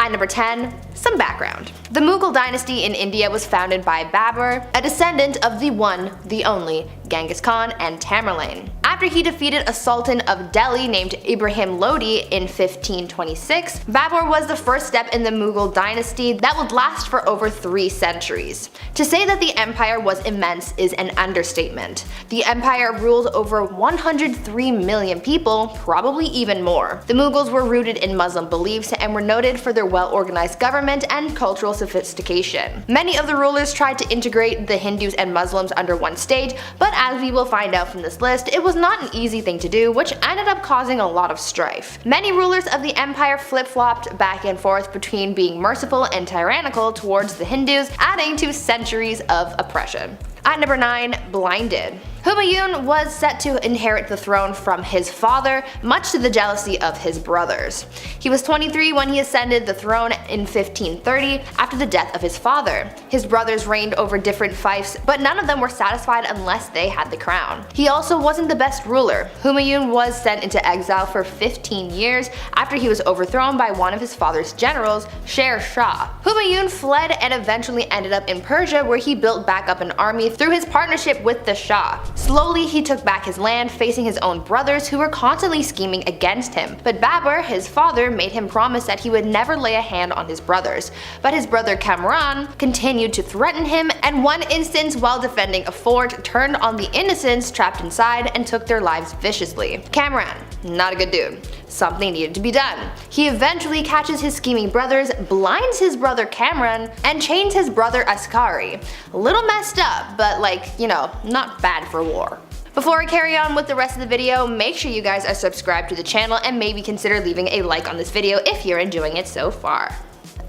At number 10, some background. The Mughal Dynasty in India was founded by Babur, a descendant of the one, the only, Genghis Khan and Tamerlane. After he defeated a sultan of Delhi named Ibrahim Lodi in 1526, Babur was the first step in the Mughal dynasty that would last for over 3 centuries. To say that the empire was immense is an understatement. The empire ruled over 103 million people, probably even more. The Mughals were rooted in Muslim beliefs and were noted for their well-organized government and cultural sophistication. Many of the rulers tried to integrate the Hindus and Muslims under one state, but as we will find out from this list, it was not an easy thing to do, which ended up causing a lot of strife. Many rulers of the empire flip-flopped back and forth between being merciful and tyrannical towards the Hindus, adding to centuries of oppression. At number 9, blinded. Humayun was set to inherit the throne from his father, much to the jealousy of his brothers. He was 23 when he ascended the throne in 1530 after the death of his father. His brothers reigned over different fiefs, but none of them were satisfied unless they had the crown. He also wasn't the best ruler. Humayun was sent into exile for 15 years after he was overthrown by one of his father's generals, Sher Shah. Humayun fled and eventually ended up in Persia, where he built back up an army through his partnership with the Shah. Slowly he took back his land, facing his own brothers who were constantly scheming against him. But Babur, his father, made him promise that he would never lay a hand on his brothers. But his brother Kamran continued to threaten him, and one instance while defending a fort turned on the innocents trapped inside and took their lives viciously. Kamran, not a good dude. Something needed to be done. He eventually catches his scheming brothers, blinds his brother Kamran, and chains his brother Askari. A little messed up, but not bad for war. Before I carry on with the rest of the video, make sure you guys are subscribed to the channel and maybe consider leaving a like on this video if you're enjoying it so far.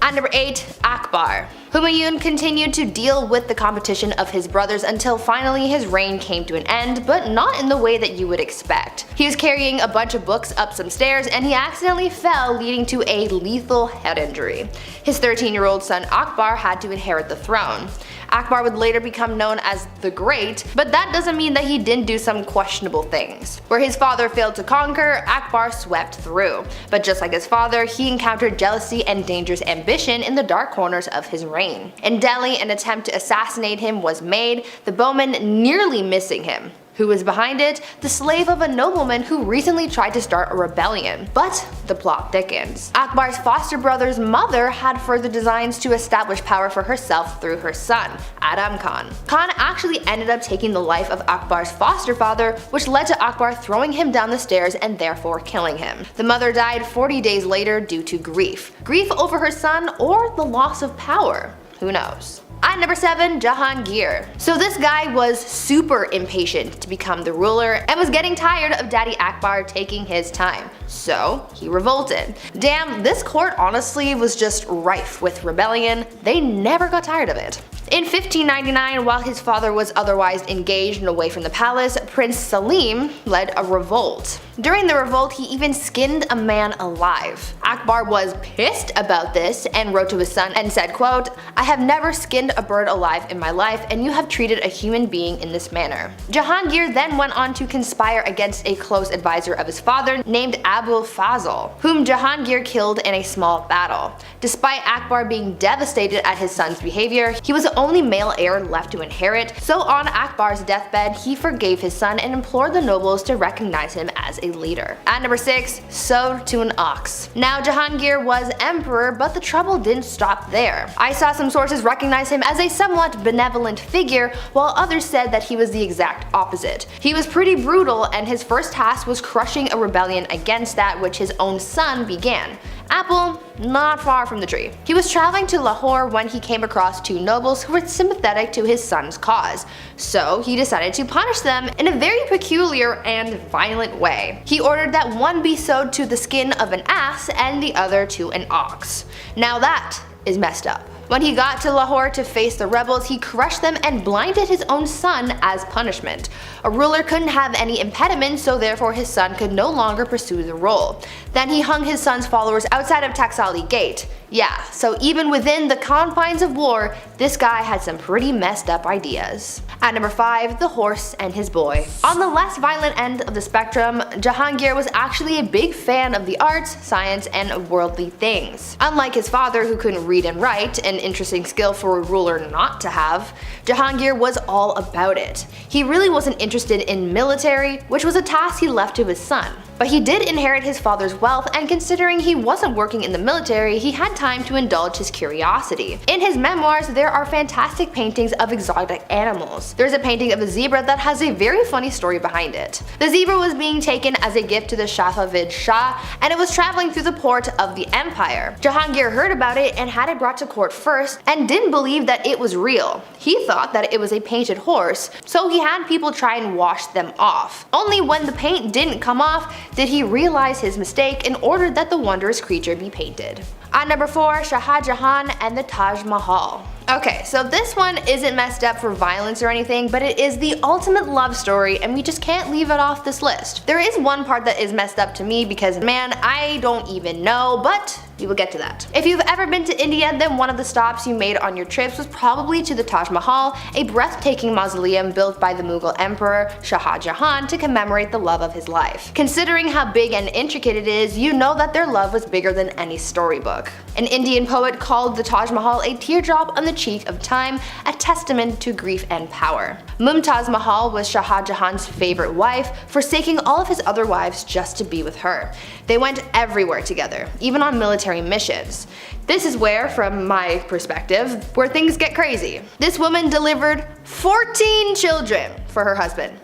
At number 8, Akbar. Humayun continued to deal with the competition of his brothers until finally his reign came to an end, but not in the way that you would expect. He was carrying a bunch of books up some stairs and he accidentally fell, leading to a lethal head injury. His 13-year-old son Akbar had to inherit the throne. Akbar would later become known as the Great, but that doesn't mean that he didn't do some questionable things. Where his father failed to conquer, Akbar swept through. But just like his father, he encountered jealousy and dangerous ambition in the dark corners of his reign. In Delhi, an attempt to assassinate him was made, the bowman nearly missing him. Who was behind it? The slave of a nobleman who recently tried to start a rebellion. But the plot thickens. Akbar's foster brother's mother had further designs to establish power for herself through her son, Adam Khan. Khan actually ended up taking the life of Akbar's foster father, which led to Akbar throwing him down the stairs and therefore killing him. The mother died 40 days later due to grief. Grief over her son or the loss of power? Who knows? At number 7, Jahangir. So this guy was super impatient to become the ruler and was getting tired of Daddy Akbar taking his time. So he revolted. Damn, this court honestly was just rife with rebellion. They never got tired of it. In 1599, while his father was otherwise engaged and away from the palace, Prince Salim led a revolt. During the revolt, he even skinned a man alive. Akbar was pissed about this and wrote to his son and said, quote, "I have never skinned a bird alive in my life, and you have treated a human being in this manner." Jahangir then went on to conspire against a close advisor of his father named Abul Fazl, whom Jahangir killed in a small battle. Despite Akbar being devastated at his son's behavior, he was the only male heir left to inherit, so on Akbar's deathbed he forgave his son and implored the nobles to recognize him as a leader. At number 6, sewed to an ox. Now Jahangir was emperor, but the trouble didn't stop there. I saw some sources recognize him as a somewhat benevolent figure, while others said that he was the exact opposite. He was pretty brutal, and his first task was crushing a rebellion against that which his own son began. Apple, not far from the tree. He was traveling to Lahore when he came across 2 nobles who were sympathetic to his son's cause, so he decided to punish them in a very peculiar and violent way. He ordered that one be sewed to the skin of an ass and the other to an ox. Now that is messed up. When he got to Lahore to face the rebels, he crushed them and blinded his own son as punishment. A ruler couldn't have any impediment, so therefore his son could no longer pursue the role. Then he hung his son's followers outside of Taxali Gate. Yeah, so even within the confines of war, this guy had some pretty messed up ideas. At number 5, the horse and his boy. On the less violent end of the spectrum, Jahangir was actually a big fan of the arts, science, and worldly things. Unlike his father, who couldn't read and write, an interesting skill for a ruler not to have, Jahangir was all about it. He really wasn't interested in military, which was a task he left to his son. But he did inherit his father's wealth, and considering he wasn't working in the military, he had time to indulge his curiosity. In his memoirs, there are fantastic paintings of exotic animals. There's a painting of a zebra that has a very funny story behind it. The zebra was being taken as a gift to the Safavid Shah, and it was traveling through the port of the empire. Jahangir heard about it and had it brought to court first, and didn't believe that it was real. He thought that it was a painted horse, so he had people try and wash them off. Only when the paint didn't come off did he realize his mistake and ordered that the wondrous creature be painted. At number 4, Shah Jahan and the Taj Mahal. Okay, so this one isn't messed up for violence or anything, but it is the ultimate love story, and we just can't leave it off this list. There is one part that is messed up to me because, man, I don't even know, but we will get to that. If you've ever been to India, then one of the stops you made on your trips was probably to the Taj Mahal, a breathtaking mausoleum built by the Mughal Emperor Shah Jahan to commemorate the love of his life. Considering how big and intricate it is, you know that their love was bigger than any storybook. An Indian poet called the Taj Mahal a teardrop on the cheek of time, a testament to grief and power. Mumtaz Mahal was Shah Jahan's favorite wife, forsaking all of his other wives just to be with her. They went everywhere together, even on military missions. This is where, from my perspective, where things get crazy. This woman delivered 14 children for her husband.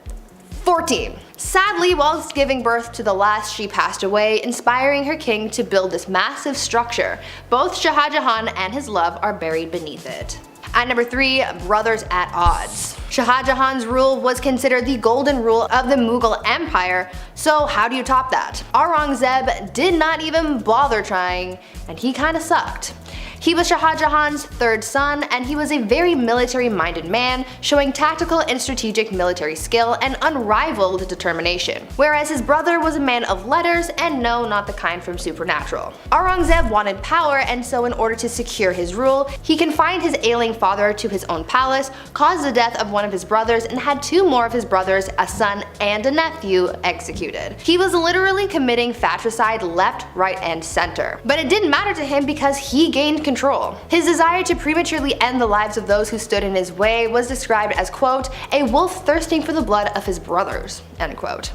14. Sadly, whilst giving birth to the last, she passed away, inspiring her king to build this massive structure. Both Shah Jahan and his love are buried beneath it. At number 3, brothers at odds. Shah Jahan's rule was considered the golden rule of the Mughal Empire, so how do you top that? Aurangzeb did not even bother trying, and he kinda sucked. He was Shah Jahan's third son, and he was a very military-minded man, showing tactical and strategic military skill and unrivaled determination. Whereas his brother was a man of letters, and no, not the kind from Supernatural. Aurangzeb wanted power, and so in order to secure his rule, he confined his ailing father to his own palace, caused the death of one of his brothers, and had 2 more of his brothers, a son and a nephew, executed. He was literally committing fratricide left, right, and center. But it didn't matter to him because he gained control. His desire to prematurely end the lives of those who stood in his way was described as, quote, a wolf thirsting for the blood of his brothers, end quote.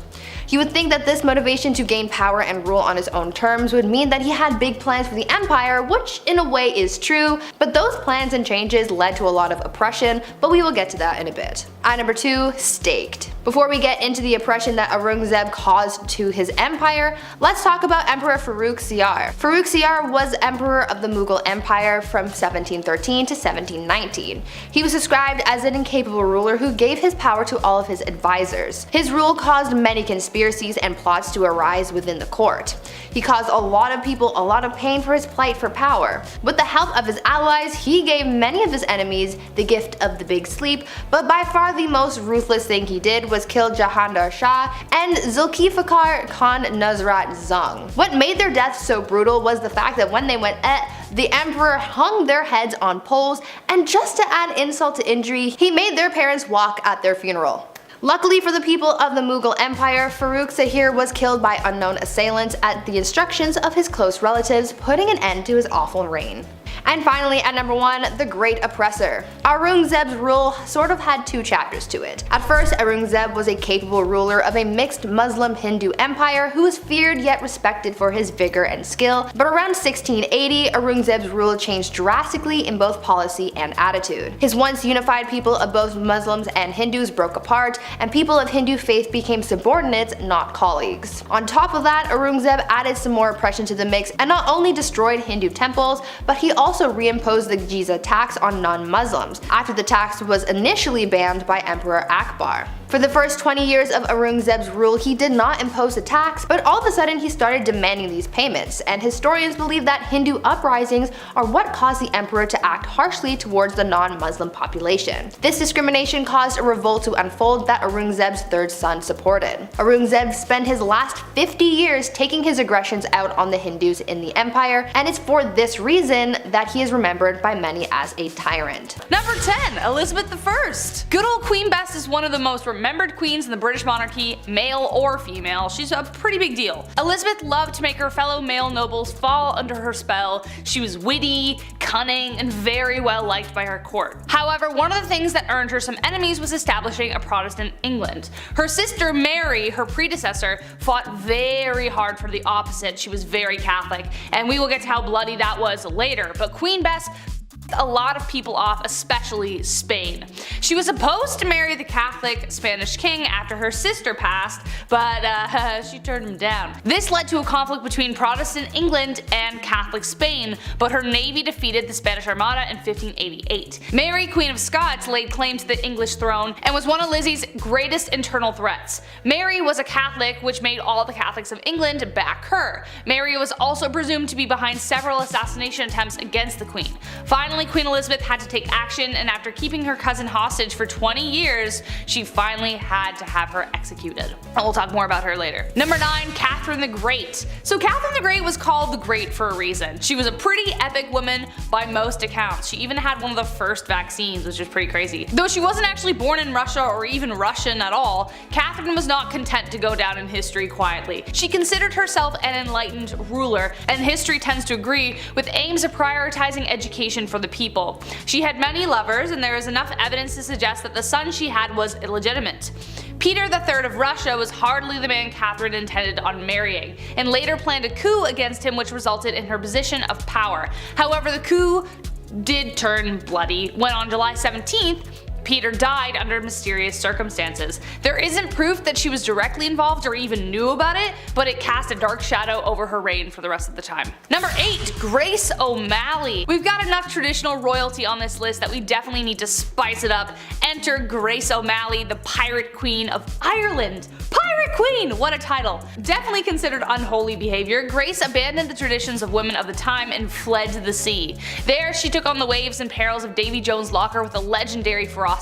You would think that this motivation to gain power and rule on his own terms would mean that he had big plans for the empire, which in a way is true, but those plans and changes led to a lot of oppression, but we will get to that in a bit. At number 2, staked. Before we get into the oppression that Aurangzeb caused to his empire, let's talk about Emperor Farrukh Siyar. Farrukh Siyar was emperor of the Mughal Empire from 1713 to 1719. He was described as an incapable ruler who gave his power to all of his advisors. His rule caused many conspiracies and plots to arise within the court. He caused a lot of people a lot of pain for his plight for power. With the help of his allies, he gave many of his enemies the gift of the big sleep, but by far the most ruthless thing he did was kill Jahandar Shah and Zulfikar Khan Nusrat Jung. What made their deaths so brutal was the fact that when they went the emperor hung their heads on poles, and just to add insult to injury, he made their parents walk at their funeral. Luckily for the people of the Mughal Empire, Farrukh Siyar was killed by unknown assailants at the instructions of his close relatives, putting an end to his awful reign. And finally, at number 1, the Great Oppressor. Aurangzeb's rule sort of had 2 chapters to it. At first, Aurangzeb was a capable ruler of a mixed Muslim-Hindu empire who was feared yet respected for his vigor and skill, but around 1680, Aurangzeb's rule changed drastically in both policy and attitude. His once unified people of both Muslims and Hindus broke apart, and people of Hindu faith became subordinates, not colleagues. On top of that, Aurangzeb added some more oppression to the mix and not only destroyed Hindu temples, but he also reimposed the jizya tax on non-Muslims, after the tax was initially banned by Emperor Akbar. For the first 20 years of Aurangzeb's rule, he did not impose a tax, but all of a sudden he started demanding these payments, and historians believe that Hindu uprisings are what caused the emperor to act harshly towards the non-Muslim population. This discrimination caused a revolt to unfold that Aurangzeb's third son supported. Aurangzeb spent his last 50 years taking his aggressions out on the Hindus in the empire, and it's for this reason that he is remembered by many as a tyrant. Number 10. Elizabeth I. Good old Queen Bess is one of the most remembered queens in the British monarchy, male or female. She's a pretty big deal. Elizabeth loved to make her fellow male nobles fall under her spell. She was witty, cunning, and very well liked by her court. However, one of the things that earned her some enemies was establishing a Protestant England. Her sister Mary, her predecessor, fought very hard for the opposite. She was very Catholic, and we will get to how bloody that was later, but Queen Bess a lot of people off, especially Spain. She was supposed to marry the Catholic Spanish king after her sister passed, but she turned him down. This led to a conflict between Protestant England and Catholic Spain, but her navy defeated the Spanish Armada in 1588. Mary, Queen of Scots, laid claim to the English throne and was one of Lizzie's greatest internal threats. Mary was a Catholic, which made all the Catholics of England back her. Mary was also presumed to be behind several assassination attempts against the Queen. Finally, Queen Elizabeth had to take action, and after keeping her cousin hostage for 20 years, she finally had to have her executed. And we'll talk more about her later. Number 9. Catherine the Great. So Catherine the Great was called the Great for a reason. She was a pretty epic woman by most accounts. She even had one of the first vaccines, which is pretty crazy. Though she wasn't actually born in Russia or even Russian at all, Catherine was not content to go down in history quietly. She considered herself an enlightened ruler, and history tends to agree, with aims of prioritizing education for the people. She had many lovers, and there is enough evidence to suggest that the son she had was illegitimate. Peter III of Russia was hardly the man Catherine intended on marrying, and later planned a coup against him, which resulted in her position of power. However, the coup did turn bloody when on July 17th, Peter died under mysterious circumstances. There isn't proof that she was directly involved or even knew about it, but it cast a dark shadow over her reign for the rest of the time. Number 8. Grace O'Malley. We've got enough traditional royalty on this list that we definitely need to spice it up. Enter Grace O'Malley, the Pirate Queen of Ireland. Pirate Queen! What a title. Definitely considered unholy behavior, Grace abandoned the traditions of women of the time and fled to the sea. There, she took on the waves and perils of Davy Jones' locker with a legendary ferocity.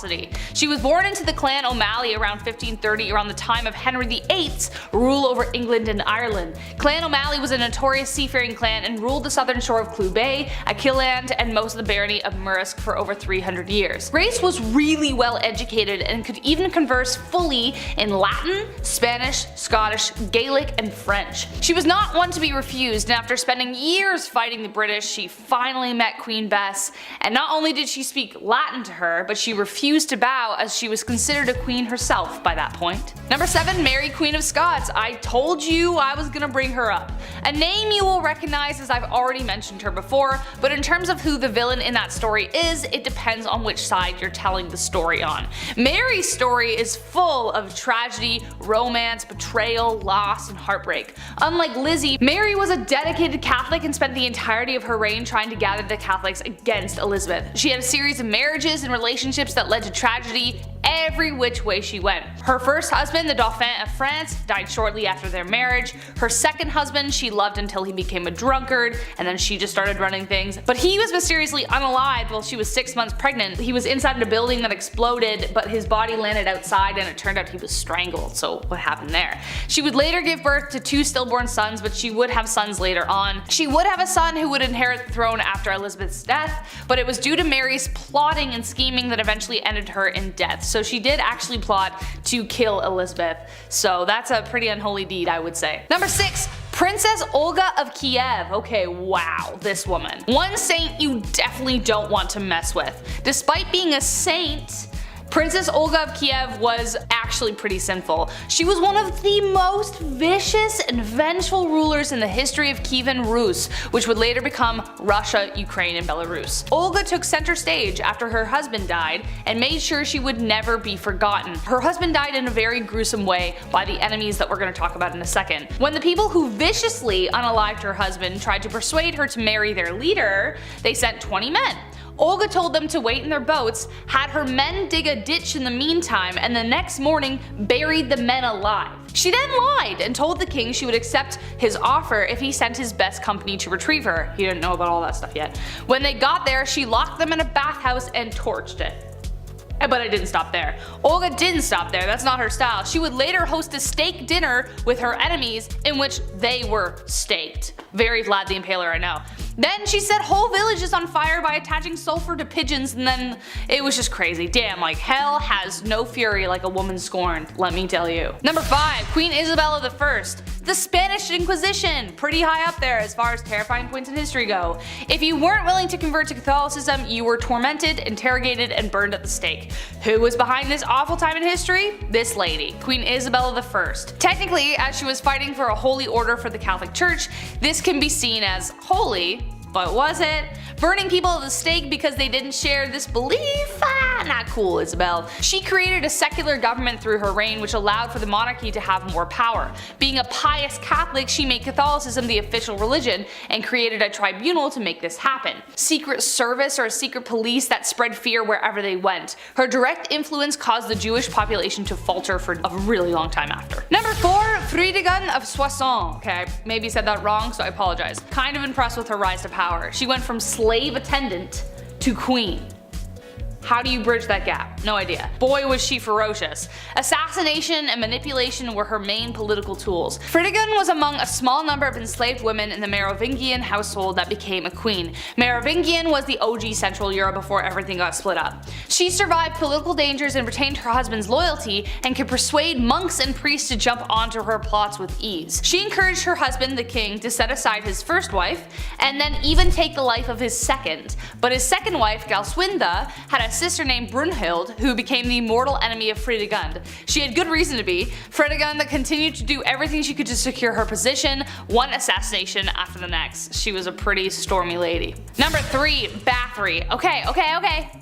She was born into the clan O'Malley around 1530, around the time of Henry VIII's rule over England and Ireland. Clan O'Malley was a notorious seafaring clan and ruled the southern shore of Clew Bay, Achilleland, and most of the barony of Murrisk for over 300 years. Grace was really well educated and could even converse fully in Latin, Spanish, Scottish, Gaelic, and French. She was not one to be refused, and after spending years fighting the British, she finally met Queen Bess, and not only did she speak Latin to her, but she refused to bow, as she was considered a queen herself by that point. Number 7. Mary, Queen of Scots. I told you I was gonna bring her up. A name you will recognize, as I've already mentioned her before, but in terms of who the villain in that story is, it depends on which side you're telling the story on. Mary's story is full of tragedy, romance, betrayal, loss, and heartbreak. Unlike Lizzie, Mary was a dedicated Catholic and spent the entirety of her reign trying to gather the Catholics against Elizabeth. She had a series of marriages and relationships that led to tragedy every which way she went. Her first husband, the Dauphin of France, died shortly after their marriage. Her second husband she loved until he became a drunkard, and then she just started running things. But he was mysteriously unalived while she was 6 months pregnant. He was inside a building that exploded, but his body landed outside, and it turned out he was strangled. So what happened there? She would later give birth to 2 stillborn sons, but she would have sons later on. She would have a son who would inherit the throne after Elizabeth's death, but it was due to Mary's plotting and scheming that eventually ended her in death. So she did actually plot to kill Elizabeth. So that's a pretty unholy deed, I would say. Number 6. Princess Olga of Kiev. Okay, wow, this woman. One saint you definitely don't want to mess with. Despite being a saint, Princess Olga of Kiev was actually pretty sinful. She was one of the most vicious and vengeful rulers in the history of Kievan Rus, which would later become Russia, Ukraine, and Belarus. Olga took center stage after her husband died and made sure she would never be forgotten. Her husband died in a very gruesome way by the enemies that we're going to talk about in a second. When the people who viciously unalived her husband tried to persuade her to marry their leader, they sent 20 men. Olga told them to wait in their boats, had her men dig a ditch in the meantime, and the next morning buried the men alive. She then lied and told the king she would accept his offer if he sent his best company to retrieve her. He didn't know about all that stuff yet. When they got there, she locked them in a bathhouse and torched it. But it didn't stop there. Olga didn't stop there, that's not her style. She would later host a steak dinner with her enemies in which they were staked. Very Vlad the Impaler, I know. Then she set whole villages on fire by attaching sulfur to pigeons, and then it was just crazy. Damn, like hell has no fury like a woman scorned, let me tell you. Number 5, Queen Isabella I. The Spanish Inquisition, pretty high up there as far as terrifying points in history go. If you weren't willing to convert to Catholicism, you were tormented, interrogated, and burned at the stake. Who was behind this awful time in history? This lady, Queen Isabella I. Technically, as she was fighting for a holy order for the Catholic Church, this can be seen as holy, but was it? Burning people at the stake because they didn't share this belief? Not cool, Isabel. She created a secular government through her reign which allowed for the monarchy to have more power. Being a pious Catholic, she made Catholicism the official religion and created a tribunal to make this happen. Secret service or a secret police that spread fear wherever they went. Her direct influence caused the Jewish population to falter for a really long time after. Number 4, Fridegund of Soissons. Okay, I maybe said that wrong, so I apologize. Kind of impressed with her rise to power. She went from slave attendant to queen. How do you bridge that gap? No idea. Boy was she ferocious. Assassination and manipulation were her main political tools. Fridegund was among a small number of enslaved women in the Merovingian household that became a queen. Merovingian was the OG Central Europe before everything got split up. She survived political dangers and retained her husband's loyalty and could persuade monks and priests to jump onto her plots with ease. She encouraged her husband, the king, to set aside his first wife and then even take the life of his second. But his second wife, Galswinda, had a sister named Brunhild who became the mortal enemy of Fridegund. She had good reason to be. Fridegund continued to do everything she could to secure her position, one assassination after the next. She was a pretty stormy lady. Number 3, Bathory. Okay,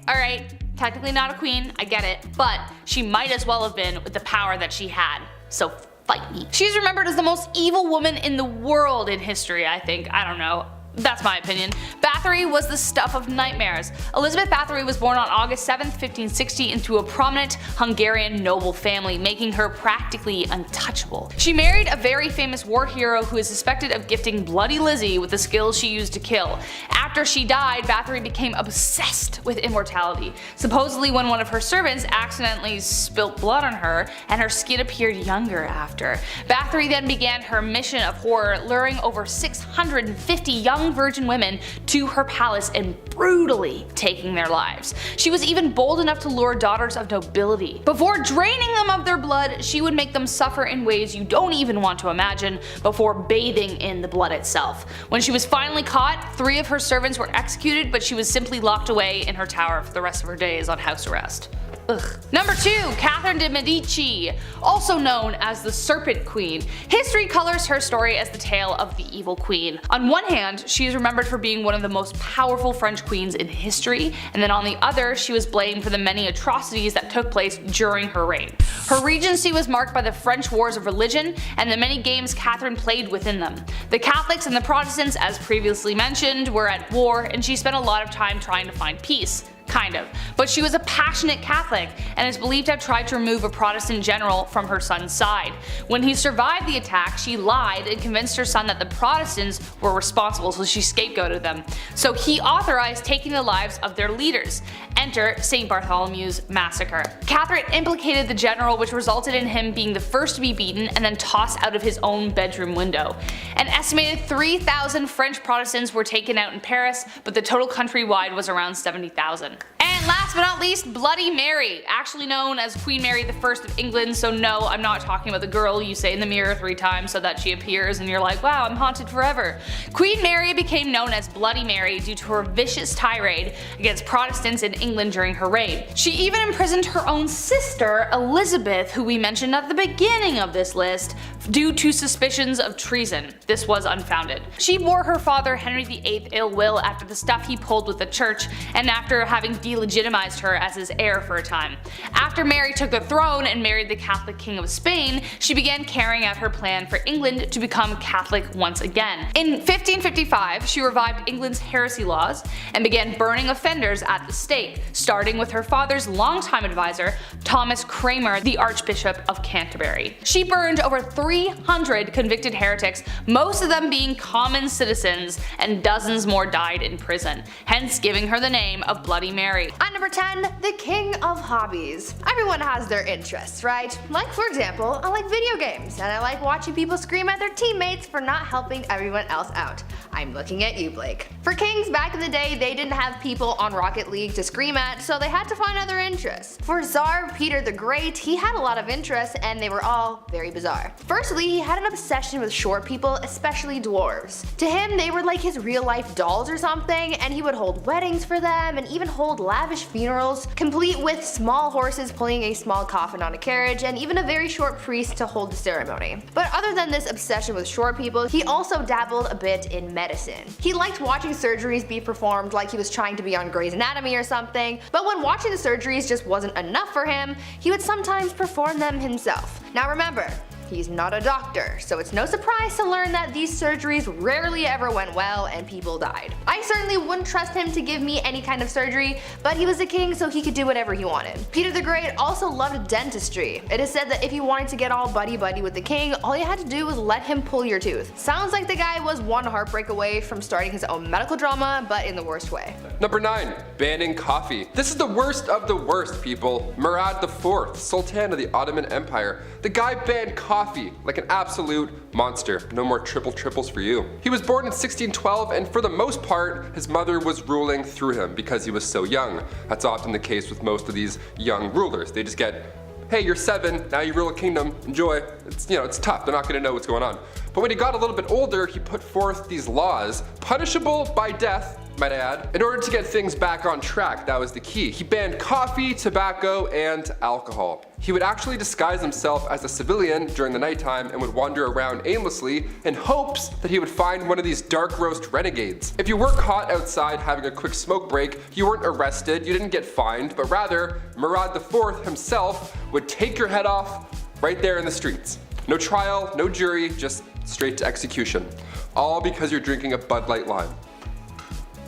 alright. Technically not a queen, I get it, but she might as well have been with the power that she had. So fight me. She's remembered as the most evil woman in the world in history, I think. I don't know. That's my opinion. Bathory was the stuff of nightmares. Elizabeth Bathory was born on August 7, 1560 into a prominent Hungarian noble family, making her practically untouchable. She married a very famous war hero who is suspected of gifting Bloody Lizzie with the skills she used to kill. After she died, Bathory became obsessed with immortality, supposedly when one of her servants accidentally spilt blood on her and her skin appeared younger after. Bathory then began her mission of horror, luring over 650 young virgin women to her palace and brutally taking their lives. She was even bold enough to lure daughters of nobility. Before draining them of their blood, she would make them suffer in ways you don't even want to imagine before bathing in the blood itself. When she was finally caught, 3 of her servants were executed, but she was simply locked away in her tower for the rest of her days on house arrest. Ugh. Number 2, Catherine de Medici, also known as the Serpent Queen. History colors her story as the tale of the evil queen. On one hand, she is remembered for being one of the most powerful French queens in history, and then on the other, she was blamed for the many atrocities that took place during her reign. Her regency was marked by the French wars of religion and the many games Catherine played within them. The Catholics and the Protestants, as previously mentioned, were at war, and she spent a lot of time trying to find peace. Kind of. But she was a passionate Catholic and is believed to have tried to remove a Protestant general from her son's side. When he survived the attack, she lied and convinced her son that the Protestants were responsible, so she scapegoated them. So he authorized taking the lives of their leaders. Enter St. Bartholomew's Massacre. Catherine implicated the general, which resulted in him being the first to be beaten and then tossed out of his own bedroom window. An estimated 3,000 French Protestants were taken out in Paris, but the total countrywide was around 70,000. And last but not least, Bloody Mary, actually known as Queen Mary I of England, so no, I'm not talking about the girl you say in the mirror 3 times so that she appears and you're like, wow, I'm haunted forever. Queen Mary became known as Bloody Mary due to her vicious tirade against Protestants in England during her reign. She even imprisoned her own sister, Elizabeth, who we mentioned at the beginning of this list, due to suspicions of treason. This was unfounded. She bore her father Henry VIII ill will after the stuff he pulled with the church, and after having delegitimized legitimized her as his heir for a time. After Mary took the throne and married the Catholic King of Spain, she began carrying out her plan for England to become Catholic once again. In 1555, she revived England's heresy laws and began burning offenders at the stake, starting with her father's longtime advisor, Thomas Cranmer, the Archbishop of Canterbury. She burned over 300 convicted heretics, most of them being common citizens, and dozens more died in prison, hence giving her the name of Bloody Mary. At number 10, the king of hobbies. Everyone has their interests, right? Like, for example, I like video games, and I like watching people scream at their teammates for not helping everyone else out. I'm looking at you, Blake. For kings back in the day, they didn't have people on Rocket League to scream at, so they had to find other interests. For Tsar Peter the Great, he had a lot of interests, and they were all very bizarre. Firstly, he had an obsession with short people, especially dwarves. To him, they were like his real-life dolls or something, and he would hold weddings for them and even hold lavish funerals, complete with small horses pulling a small coffin on a carriage and even a very short priest to hold the ceremony. But other than this obsession with short people, he also dabbled a bit in medicine. He liked watching surgeries be performed like he was trying to be on Grey's Anatomy or something, but when watching the surgeries just wasn't enough for him, he would sometimes perform them himself. Now remember, he's not a doctor, so it's no surprise to learn that these surgeries rarely ever went well and people died. I certainly wouldn't trust him to give me any kind of surgery, but he was a king so he could do whatever he wanted. Peter the Great also loved dentistry. It is said that if you wanted to get all buddy-buddy with the king, all you had to do was let him pull your tooth. Sounds like the guy was one heartbreak away from starting his own medical drama, but in the worst way. Number 9. Banning coffee. This is the worst of the worst, people. Murad IV, Sultan of the Ottoman Empire. The guy banned coffee like an absolute monster. No more triples for you. He was born in 1612, and for the most part, his mother was ruling through him because he was so young. That's often the case with most of these young rulers. They just get, hey, you're 7, now you rule a kingdom, enjoy. It's tough, they're not gonna know what's going on. But when he got a little bit older, he put forth these laws, punishable by death, might I add, in order to get things back on track. That was the key. He banned coffee, tobacco, and alcohol. He would actually disguise himself as a civilian during the nighttime and would wander around aimlessly in hopes that he would find one of these dark roast renegades. If you were caught outside having a quick smoke break, you weren't arrested, you didn't get fined, but rather, Murad IV himself would take your head off right there in the streets. No trial, no jury, just straight to execution. All because you're drinking a Bud Light Lime.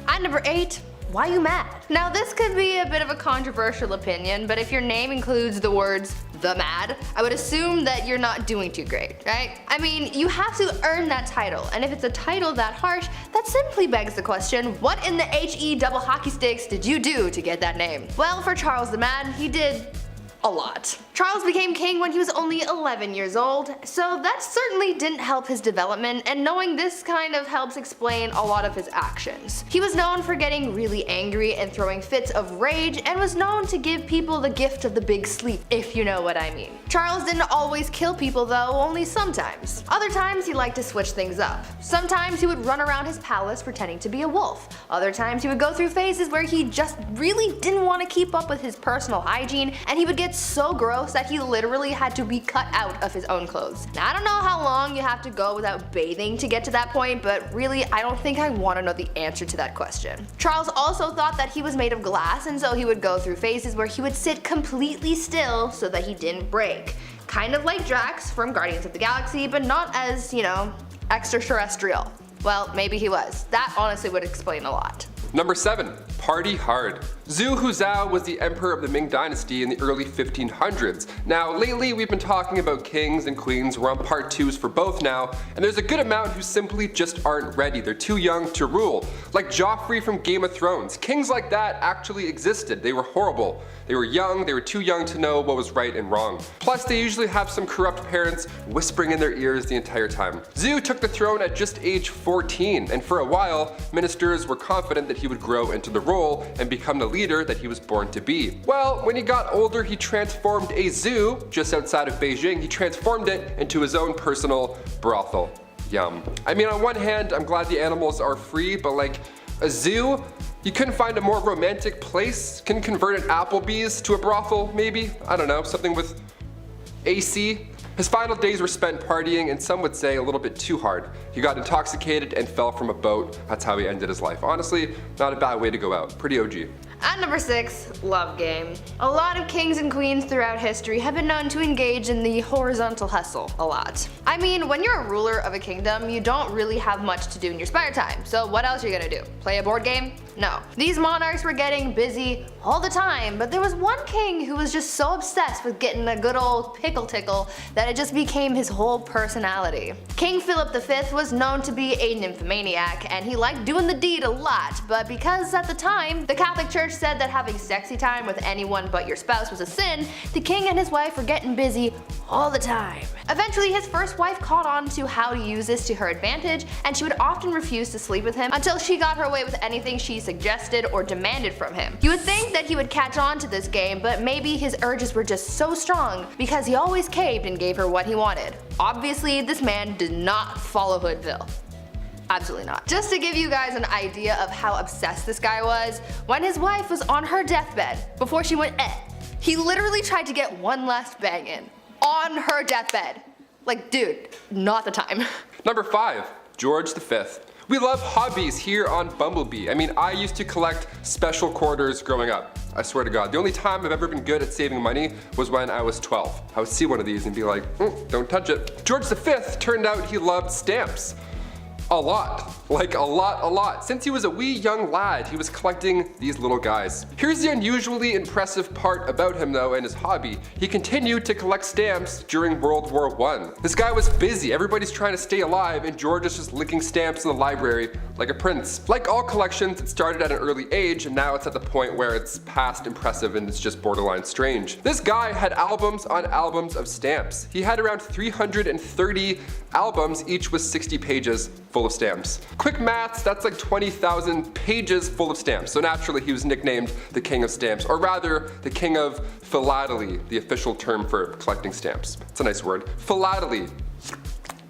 At number 8, why you mad? Now this could be a bit of a controversial opinion, but if your name includes the words the mad, I would assume that you're not doing too great, right? I mean, you have to earn that title, and if it's a title that harsh, that simply begs the question, what in the HE double hockey sticks did you do to get that name? Well, for Charles the Mad, he did a lot. Charles became king when he was only 11 years old, so that certainly didn't help his development, and knowing this kind of helps explain a lot of his actions. He was known for getting really angry and throwing fits of rage, and was known to give people the gift of the big sleep, if you know what I mean. Charles didn't always kill people though, only sometimes. Other times he liked to switch things up. Sometimes he would run around his palace pretending to be a wolf. Other times he would go through phases where he just really didn't want to keep up with his personal hygiene, and he would get so gross that he literally had to be cut out of his own clothes. Now I don't know how long you have to go without bathing to get to that point, but really I don't think I want to know the answer to that question. Charles also thought that he was made of glass, and so he would go through phases where he would sit completely still so that he didn't break. Kind of like Drax from Guardians of the Galaxy, but not as, extraterrestrial. Well, maybe he was. That honestly would explain a lot. Number 7. Party hard. Zhu Huzhou was the emperor of the Ming Dynasty in the early 1500s. Now lately we've been talking about kings and queens, we're on part 2s for both now, and there's a good amount who simply just aren't ready, they're too young to rule. Like Joffrey from Game of Thrones. Kings like that actually existed, they were horrible. They were young, they were too young to know what was right and wrong. Plus they usually have some corrupt parents whispering in their ears the entire time. Zhu took the throne at just age 14, and for a while, ministers were confident that he would grow into the role and become the leader that he was born to be. Well, when he got older, he transformed a zoo just outside of Beijing. He transformed it into his own personal brothel. Yum. I mean, on one hand, I'm glad the animals are free, but like a zoo, you couldn't find a more romantic place? Can convert an Applebee's to a brothel, maybe? I don't know, something with AC? His final days were spent partying, and some would say a little bit too hard. He got intoxicated and fell from a boat. That's how he ended his life. Honestly, not a bad way to go out. Pretty OG. At number 6, love game. A lot of kings and queens throughout history have been known to engage in the horizontal hustle a lot. I mean, when you're a ruler of a kingdom, you don't really have much to do in your spare time, so what else are you gonna do? Play a board game? No. These monarchs were getting busy all the time, but there was one king who was just so obsessed with getting a good old pickle tickle that it just became his whole personality. King Philip V was known to be a nymphomaniac, and he liked doing the deed a lot, but because at the time, the Catholic Church said that having sexy time with anyone but your spouse was a sin, the king and his wife were getting busy all the time. Eventually, his first wife caught on to how to use this to her advantage, and she would often refuse to sleep with him until she got her way with anything she suggested or demanded from him. You would think that he would catch on to this game, but maybe his urges were just so strong because he always caved and gave her what he wanted. Obviously, this man did not follow Hoodville. Absolutely not. Just to give you guys an idea of how obsessed this guy was, when his wife was on her deathbed, before she went he literally tried to get one last bang in. On her deathbed. Like, dude, not the time. Number 5, George V. We love hobbies here on BumbleBee. I mean, I used to collect special quarters growing up. I swear to God. The only time I've ever been good at saving money was when I was 12. I would see one of these and be like, don't touch it. George V turned out he loved stamps. A lot. Like a lot. Since he was a wee young lad, he was collecting these little guys. Here's the unusually impressive part about him though and his hobby. He continued to collect stamps during World War I. This guy was busy, everybody's trying to stay alive, and George is just licking stamps in the library like a prince. Like all collections, it started at an early age and now it's at the point where it's past impressive and it's just borderline strange. This guy had albums on albums of stamps. He had around 330 albums, each with 60 pages full of stamps. Quick maths, that's like 20,000 pages full of stamps. So naturally he was nicknamed the King of Stamps, or rather the King of Philately, the official term for collecting stamps. It's a nice word. Philately.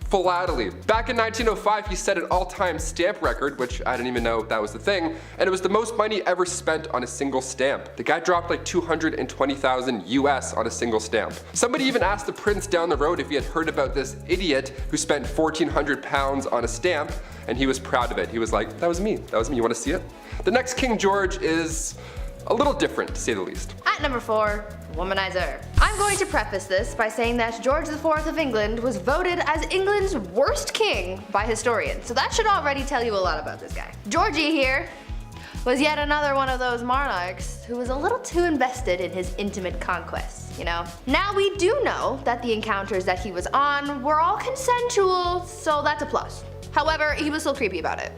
Philately. Back in 1905, he set an all-time stamp record, which I didn't even know that was the thing, and it was the most money ever spent on a single stamp. The guy dropped like 220,000 US on a single stamp. Somebody even asked the prince down the road if he had heard about this idiot who spent 1,400 pounds on a stamp, and he was proud of it. He was like, that was me, you wanna see it? The next King George is a little different, to say the least. At number 4, womanizer. I'm going to preface this by saying that George IV of England was voted as England's worst king by historians, so that should already tell you a lot about this guy. Georgie here was yet another one of those monarchs who was a little too invested in his intimate conquests, you know? Now we do know that the encounters that he was on were all consensual, so that's a plus. However, he was still creepy about it.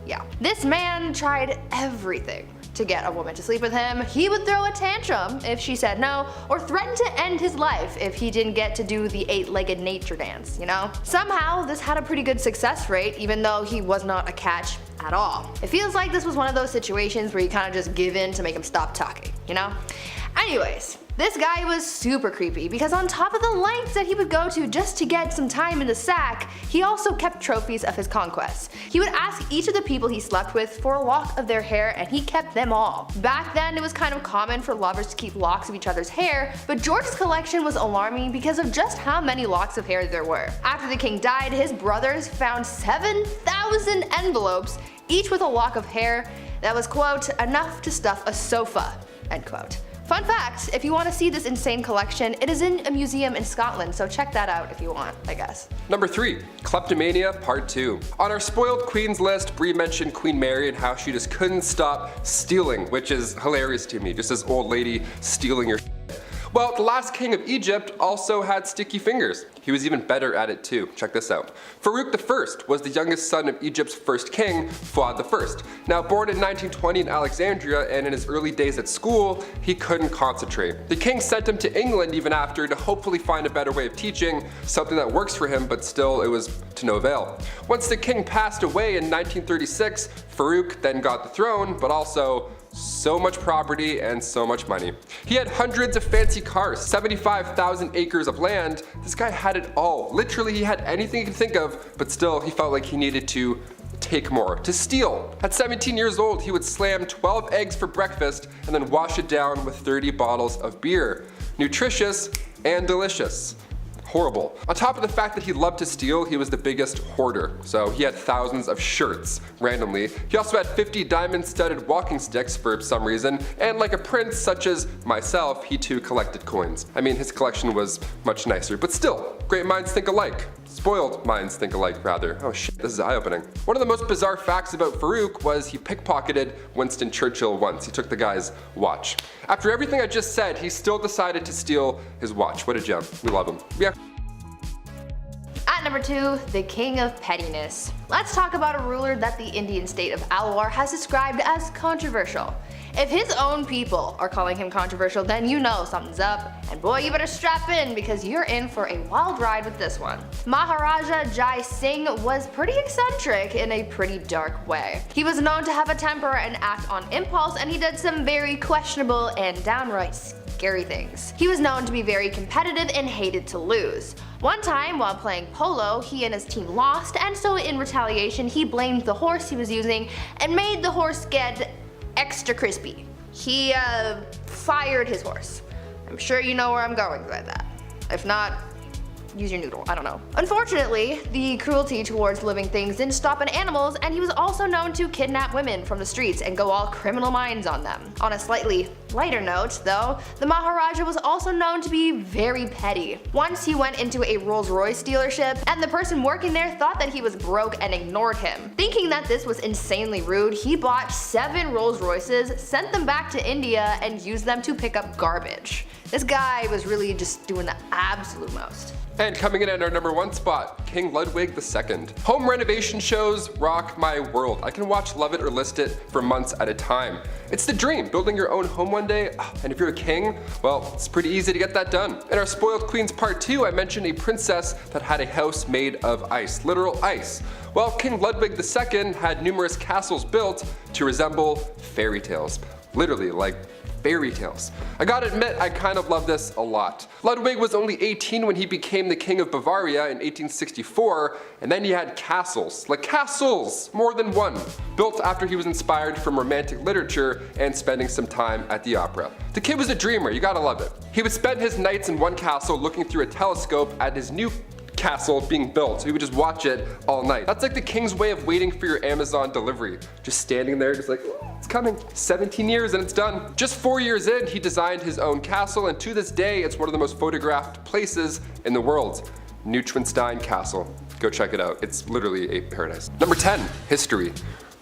Yeah. This man tried everything to get a woman to sleep with him. He would throw a tantrum if she said no, or threaten to end his life if he didn't get to do the 8-legged nature dance, you know? Somehow, this had a pretty good success rate, even though he was not a catch at all. It feels like this was one of those situations where you kind of just give in to make him stop talking, you know? Anyways, this guy was super creepy because on top of the lengths that he would go to just to get some time in the sack, he also kept trophies of his conquests. He would ask each of the people he slept with for a lock of their hair, and he kept them all. Back then, it was kind of common for lovers to keep locks of each other's hair, but George's collection was alarming because of just how many locks of hair there were. After the king died, his brothers found 7,000 envelopes, each with a lock of hair that was, quote, enough to stuff a sofa, end quote. Fun fact, if you want to see this insane collection, it is in a museum in Scotland, so check that out if you want, I guess. Number 3, Kleptomania Part 2. On our spoiled queens list, Brie mentioned Queen Mary and how she just couldn't stop stealing, which is hilarious to me, just this old lady stealing your shit. Well, the last king of Egypt also had sticky fingers. He was even better at it too. Check this out. Farouk I was the youngest son of Egypt's first king, Fuad I. Now born in 1920 in Alexandria, and in his early days at school, he couldn't concentrate. The king sent him to England even after to hopefully find a better way of teaching, something that works for him, but still it was to no avail. Once the king passed away in 1936, Farouk then got the throne, but also so much property and so much money. He had hundreds of fancy cars, 75,000 acres of land. This guy had it all. Literally, he had anything he could think of, but still he felt like he needed to take more, to steal. At 17 years old, he would slam 12 eggs for breakfast and then wash it down with 30 bottles of beer. Nutritious and delicious. horrible. On top of the fact that he loved to steal, he was the biggest hoarder. So he had thousands of shirts, randomly. He also had 50 diamond-studded walking sticks for some reason, and like a prince such as myself, he too collected coins. I mean, his collection was much nicer, but still, great minds think alike. Spoiled minds think alike, rather. Oh shit, this is eye-opening. One of the most bizarre facts about Farouk was he pickpocketed Winston Churchill once. He took the guy's watch. After everything I just said, he still decided to steal his watch. What a gem. We love him. Yeah. At number 2, the King of Pettiness. Let's talk about a ruler that the Indian state of Alwar has described as controversial. If his own people are calling him controversial, then you know something's up, and boy, you better strap in because you're in for a wild ride with this one. Maharaja Jai Singh was pretty eccentric in a pretty dark way. He was known to have a temper and act on impulse, and he did some very questionable and downright scary things. He was known to be very competitive and hated to lose. One time, while playing polo, he and his team lost, and so in retaliation, he blamed the horse he was using and made the horse get extra crispy. He fired his horse. I'm sure you know where I'm going with that. If not, use your noodle, I don't know. Unfortunately, the cruelty towards living things didn't stop at animals, and he was also known to kidnap women from the streets and go all criminal minds on them. On a slightly lighter note, though, the Maharaja was also known to be very petty. Once he went into a Rolls-Royce dealership, and the person working there thought that he was broke and ignored him. Thinking that this was insanely rude, he bought 7 Rolls-Royces, sent them back to India, and used them to pick up garbage. This guy was really just doing the absolute most. And coming in at our number 1 spot, King Ludwig II. Home renovation shows rock my world. I can watch Love It or List It for months at a time. It's the dream, building your own home one day, and if you're a king, well, it's pretty easy to get that done. In our Spoiled Queens Part 2, I mentioned a princess that had a house made of ice, literal ice. Well, King Ludwig II had numerous castles built to resemble fairy tales. Literally, like fairy tales. I gotta admit, I kind of love this a lot. Ludwig was only 18 when he became the King of Bavaria in 1864, and then he had castles, like castles, more than one, built after he was inspired from romantic literature and spending some time at the opera. The kid was a dreamer, you gotta love it. He would spend his nights in one castle looking through a telescope at his new castle being built, so he would just watch it all night. That's like the king's way of waiting for your Amazon delivery. Just standing there, just like, oh, it's coming. 17 years and it's done. Just 4 years in, he designed his own castle, and to this day, it's one of the most photographed places in the world. Neuschwanstein Castle. Go check it out. It's literally a paradise. Number 10, history.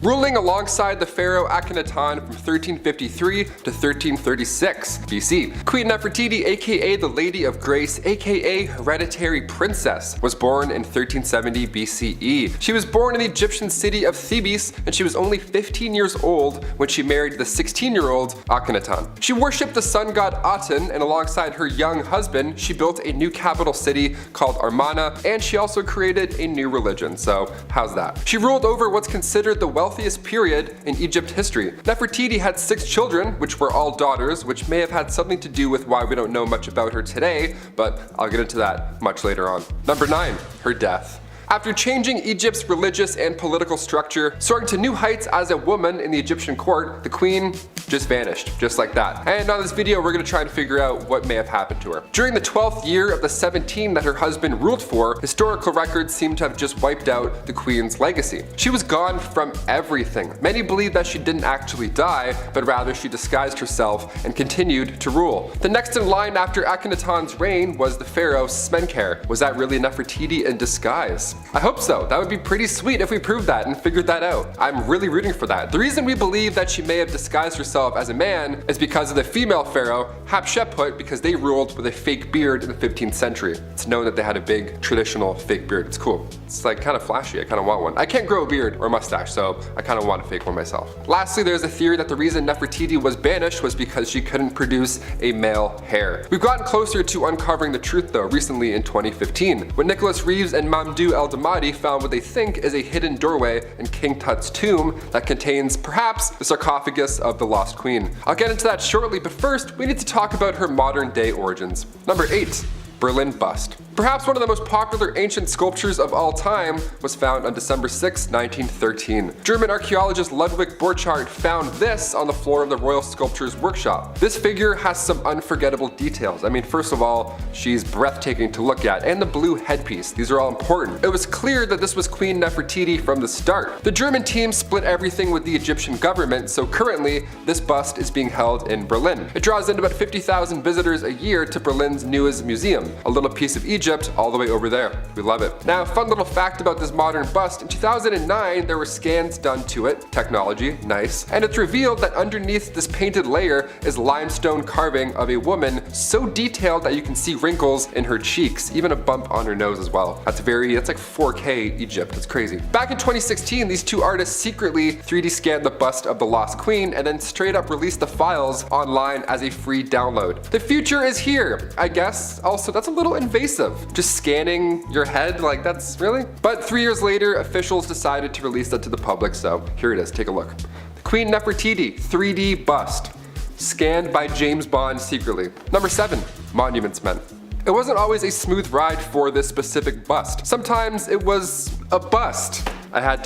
Ruling alongside the pharaoh Akhenaten from 1353 to 1336 BC. Queen Nefertiti, aka the Lady of Grace, aka Hereditary Princess, was born in 1370 BCE. She was born in the Egyptian city of Thebes, and she was only 15 years old when she married the 16-year-old Akhenaten. She worshipped the sun god Aten, and alongside her young husband, she built a new capital city called Amarna, and she also created a new religion, so how's that? She ruled over what's considered the wealthiest period in Egypt history. Nefertiti had 6 children, which were all daughters, which may have had something to do with why we don't know much about her today, but I'll get into that much later on. Number 9, her death. After changing Egypt's religious and political structure, soaring to new heights as a woman in the Egyptian court, the queen just vanished, just like that. And on this video, we're gonna try and figure out what may have happened to her. During the 12th year of the 17 that her husband ruled for, historical records seem to have just wiped out the queen's legacy. She was gone from everything. Many believe that she didn't actually die, but rather she disguised herself and continued to rule. The next in line after Akhenaten's reign was the pharaoh Smenkhare. Was that really Nefertiti in disguise? I hope so. That would be pretty sweet if we proved that and figured that out. I'm really rooting for that. The reason we believe that she may have disguised herself as a man is because of the female pharaoh Hatshepsut, because they ruled with a fake beard in the 15th century. It's known that they had a big traditional fake beard. It's cool. It's like kind of flashy. I kind of want one. I can't grow a beard or a mustache, so I kind of want a fake one myself. Lastly, there's a theory that the reason Nefertiti was banished was because she couldn't produce a male heir. We've gotten closer to uncovering the truth though recently in 2015, when Nicholas Reeves and Mamdouh El-Damadi found what they think is a hidden doorway in King Tut's tomb that contains perhaps the sarcophagus of the lost queen. I'll get into that shortly, but first we need to talk about her modern day origins. Number 8, Berlin bust. Perhaps one of the most popular ancient sculptures of all time was found on December 6, 1913. German archaeologist Ludwig Borchardt found this on the floor of the Royal Sculptors Workshop. This figure has some unforgettable details. I mean, first of all, she's breathtaking to look at, and the blue headpiece. These are all important. It was clear that this was Queen Nefertiti from the start. The German team split everything with the Egyptian government, so currently this bust is being held in Berlin. It draws in about 50,000 visitors a year to Berlin's Neues Museum, a little piece of Egypt all the way over there. We love it. Now, fun little fact about this modern bust, in 2009 there were scans done to it, technology, nice, and it's revealed that underneath this painted layer is limestone carving of a woman so detailed that you can see wrinkles in her cheeks, even a bump on her nose as well. That's like 4K Egypt, it's crazy. Back in 2016, these two artists secretly 3D scanned the bust of the lost queen and then straight up released the files online as a free download. The future is here, I guess. Also, that's a little invasive. Just scanning your head, like that's really? But 3 years later, officials decided to release that to the public, so here it is, take a look. The Queen Nefertiti 3D bust, scanned by James Bond secretly. Number 7, Monuments Men. It wasn't always a smooth ride for this specific bust. Sometimes it was a bust. I had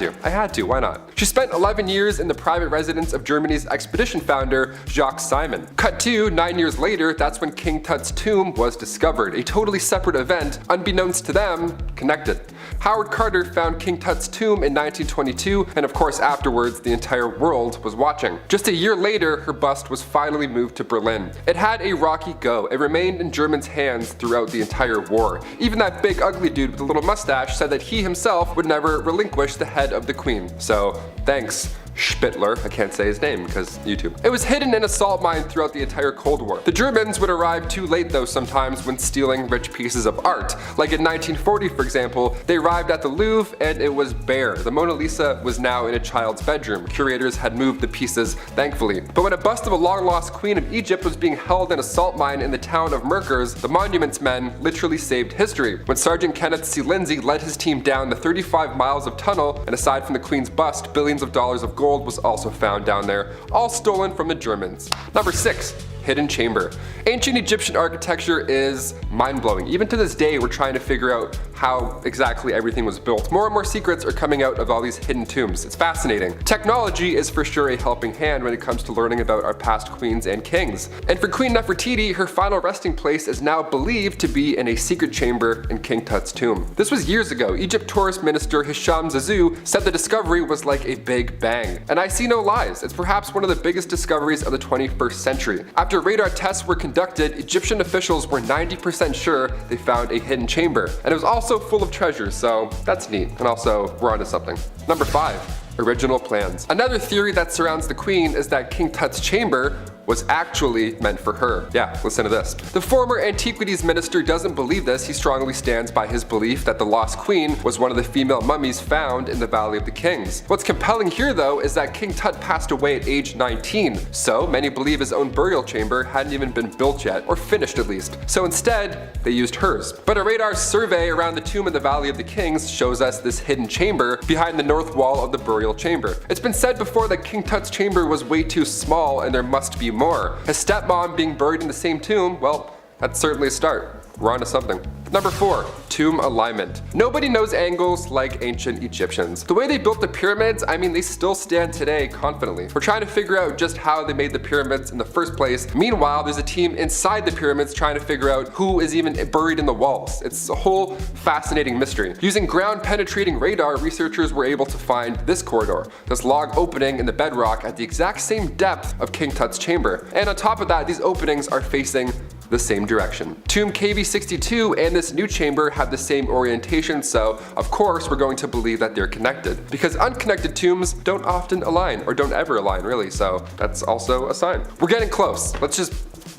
to, why not? She spent 11 years in the private residence of Germany's expedition founder, Jacques Simon. Cut to 9 years later, that's when King Tut's tomb was discovered, a totally separate event, unbeknownst to them, connected. Howard Carter found King Tut's tomb in 1922, and of course afterwards the entire world was watching. Just a year later, her bust was finally moved to Berlin. It had a rocky go. It remained in Germans' hands throughout the entire war. Even that big ugly dude with a little mustache said that he himself would never relinquish the head of the queen. So thanks, Spittler, I can't say his name because YouTube. It was hidden in a salt mine throughout the entire Cold War. The Germans would arrive too late though sometimes when stealing rich pieces of art. Like in 1940 for example, they arrived at the Louvre and it was bare. The Mona Lisa was now in a child's bedroom. Curators had moved the pieces thankfully. But when a bust of a long lost queen of Egypt was being held in a salt mine in the town of Merkers, the Monuments Men literally saved history. When Sergeant Kenneth C. Lindsay led his team down the 35 miles of tunnel, and aside from the queen's bust, billions of dollars of gold was also found down there, all stolen from the Germans. Number 6. Hidden chamber. Ancient Egyptian architecture is mind-blowing. Even to this day, we're trying to figure out how exactly everything was built. More and more secrets are coming out of all these hidden tombs. It's fascinating. Technology is for sure a helping hand when it comes to learning about our past queens and kings. And for Queen Nefertiti, her final resting place is now believed to be in a secret chamber in King Tut's tomb. This was years ago. Egypt Tourist Minister Hisham Zazou said the discovery was like a big bang. And I see no lies. It's perhaps one of the biggest discoveries of the 21st century. After radar tests were conducted, Egyptian officials were 90% sure they found a hidden chamber. And it was also full of treasures, so that's neat. And also, we're onto something. Number 5. Original plans. Another theory that surrounds the queen is that King Tut's chamber was actually meant for her. Yeah, listen to this. The former Antiquities Minister doesn't believe this. He strongly stands by his belief that the lost queen was one of the female mummies found in the Valley of the Kings. What's compelling here though is that King Tut passed away at age 19, so many believe his own burial chamber hadn't even been built yet, or finished at least. So instead, they used hers. But a radar survey around the tomb in the Valley of the Kings shows us this hidden chamber behind the north wall of the burial chamber. It's been said before that King Tut's chamber was way too small and there must be more. His stepmom being buried in the same tomb, well, that's certainly a start. We're on to something. Number 4. Tomb alignment. Nobody knows angles like ancient Egyptians. The way they built the pyramids, I mean, they still stand today confidently. We're trying to figure out just how they made the pyramids in the first place. Meanwhile, there's a team inside the pyramids trying to figure out who is even buried in the walls. It's a whole fascinating mystery. Using ground-penetrating radar, researchers were able to find this corridor, this log opening in the bedrock at the exact same depth of King Tut's chamber. And on top of that, these openings are facing the same direction. Tomb KV62 and this new chamber have the same orientation, so of course we're going to believe that they're connected. Because unconnected tombs don't often align, or don't ever align really, so that's also a sign. We're getting close. Let's just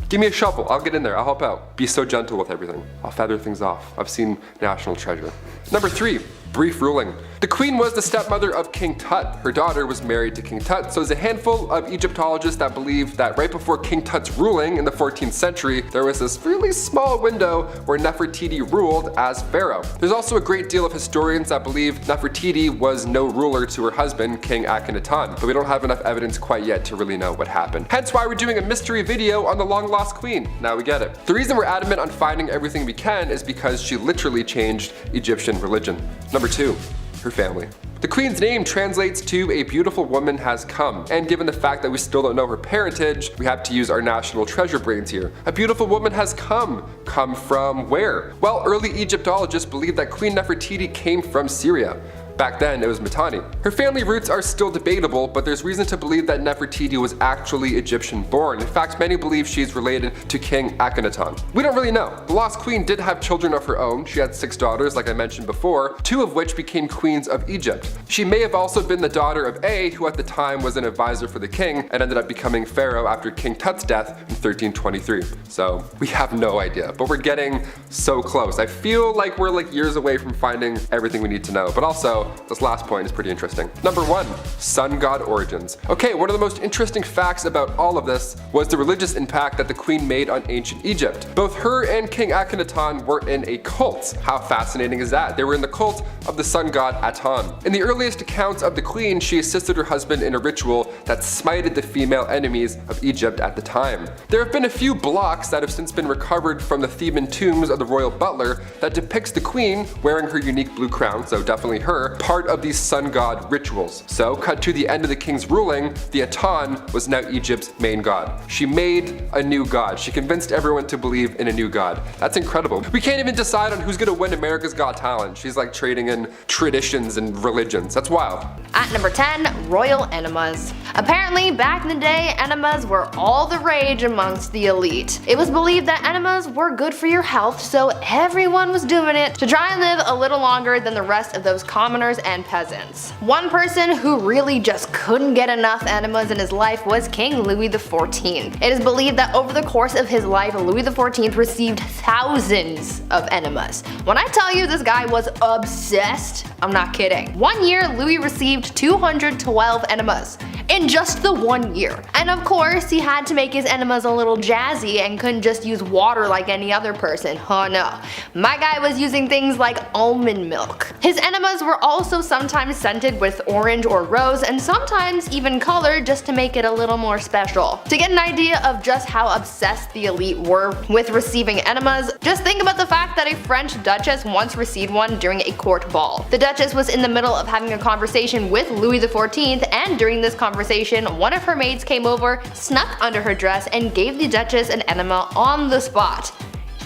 give me a shovel, I'll get in there, I'll help out. Be so gentle with everything. I'll feather things off. I've seen National Treasure. Number 3. Brief ruling. The queen was the stepmother of King Tut. Her daughter was married to King Tut, so there's a handful of Egyptologists that believe that right before King Tut's ruling in the 14th century, there was this really small window where Nefertiti ruled as pharaoh. There's also a great deal of historians that believe Nefertiti was no ruler to her husband, King Akhenaten, but we don't have enough evidence quite yet to really know what happened. Hence why we're doing a mystery video on the long lost queen. Now we get it. The reason we're adamant on finding everything we can is because she literally changed Egyptian religion. Number 2. Her family. The queen's name translates to a beautiful woman has come, and given the fact that we still don't know her parentage, we have to use our national treasure brains here. A beautiful woman has come. Come from where? Well, early Egyptologists believe that Queen Nefertiti came from Syria. Back then, it was Mitanni. Her family roots are still debatable, but there's reason to believe that Nefertiti was actually Egyptian born. In fact, many believe she's related to King Akhenaten. We don't really know. The lost queen did have children of her own. She had 6 daughters, like I mentioned before, 2 of which became queens of Egypt. She may have also been the daughter of A, who at the time was an advisor for the king and ended up becoming pharaoh after King Tut's death in 1323. So we have no idea, but we're getting so close. I feel like we're like years away from finding everything we need to know, but also this last point is pretty interesting. Number 1, sun god origins. Okay, one of the most interesting facts about all of this was the religious impact that the queen made on ancient Egypt. Both her and King Akhenaten were in a cult. How fascinating is that? They were in the cult of the sun god Aton. In the earliest accounts of the queen, she assisted her husband in a ritual that smited the female enemies of Egypt at the time. There have been a few blocks that have since been recovered from the Theban tombs of the royal butler that depicts the queen wearing her unique blue crown, so definitely her, part of these sun god rituals. So cut to the end of the king's ruling, the Aton was now Egypt's main god. She made a new god. She convinced everyone to believe in a new god. That's incredible. We can't even decide on who's gonna win America's Got Talent. She's like trading in traditions and religions. That's wild. At number 10, royal enemas. Apparently, back in the day, enemas were all the rage amongst the elite. It was believed that enemas were good for your health, so everyone was doing it to try and live a little longer than the rest of those commoners and peasants. One person who really just couldn't get enough enemas in his life was King Louis XIV. It is believed that over the course of his life, Louis XIV received thousands of enemas. When I tell you this guy was obsessed, I'm not kidding. One year, Louis received 212 enemas in just the 1 year. And of course, he had to make his enemas a little jazzy and couldn't just use water like any other person. Oh no. My guy was using things like almond milk. His enemas were also sometimes scented with orange or rose, and sometimes even colored just to make it a little more special. To get an idea of just how obsessed the elite were with receiving enemas, just think about the fact that a French duchess once received one during a court ball. The duchess was in the middle of having a conversation with Louis XIV, and during this conversation, one of her maids came over, snuck under her dress, and gave the duchess an enema on the spot.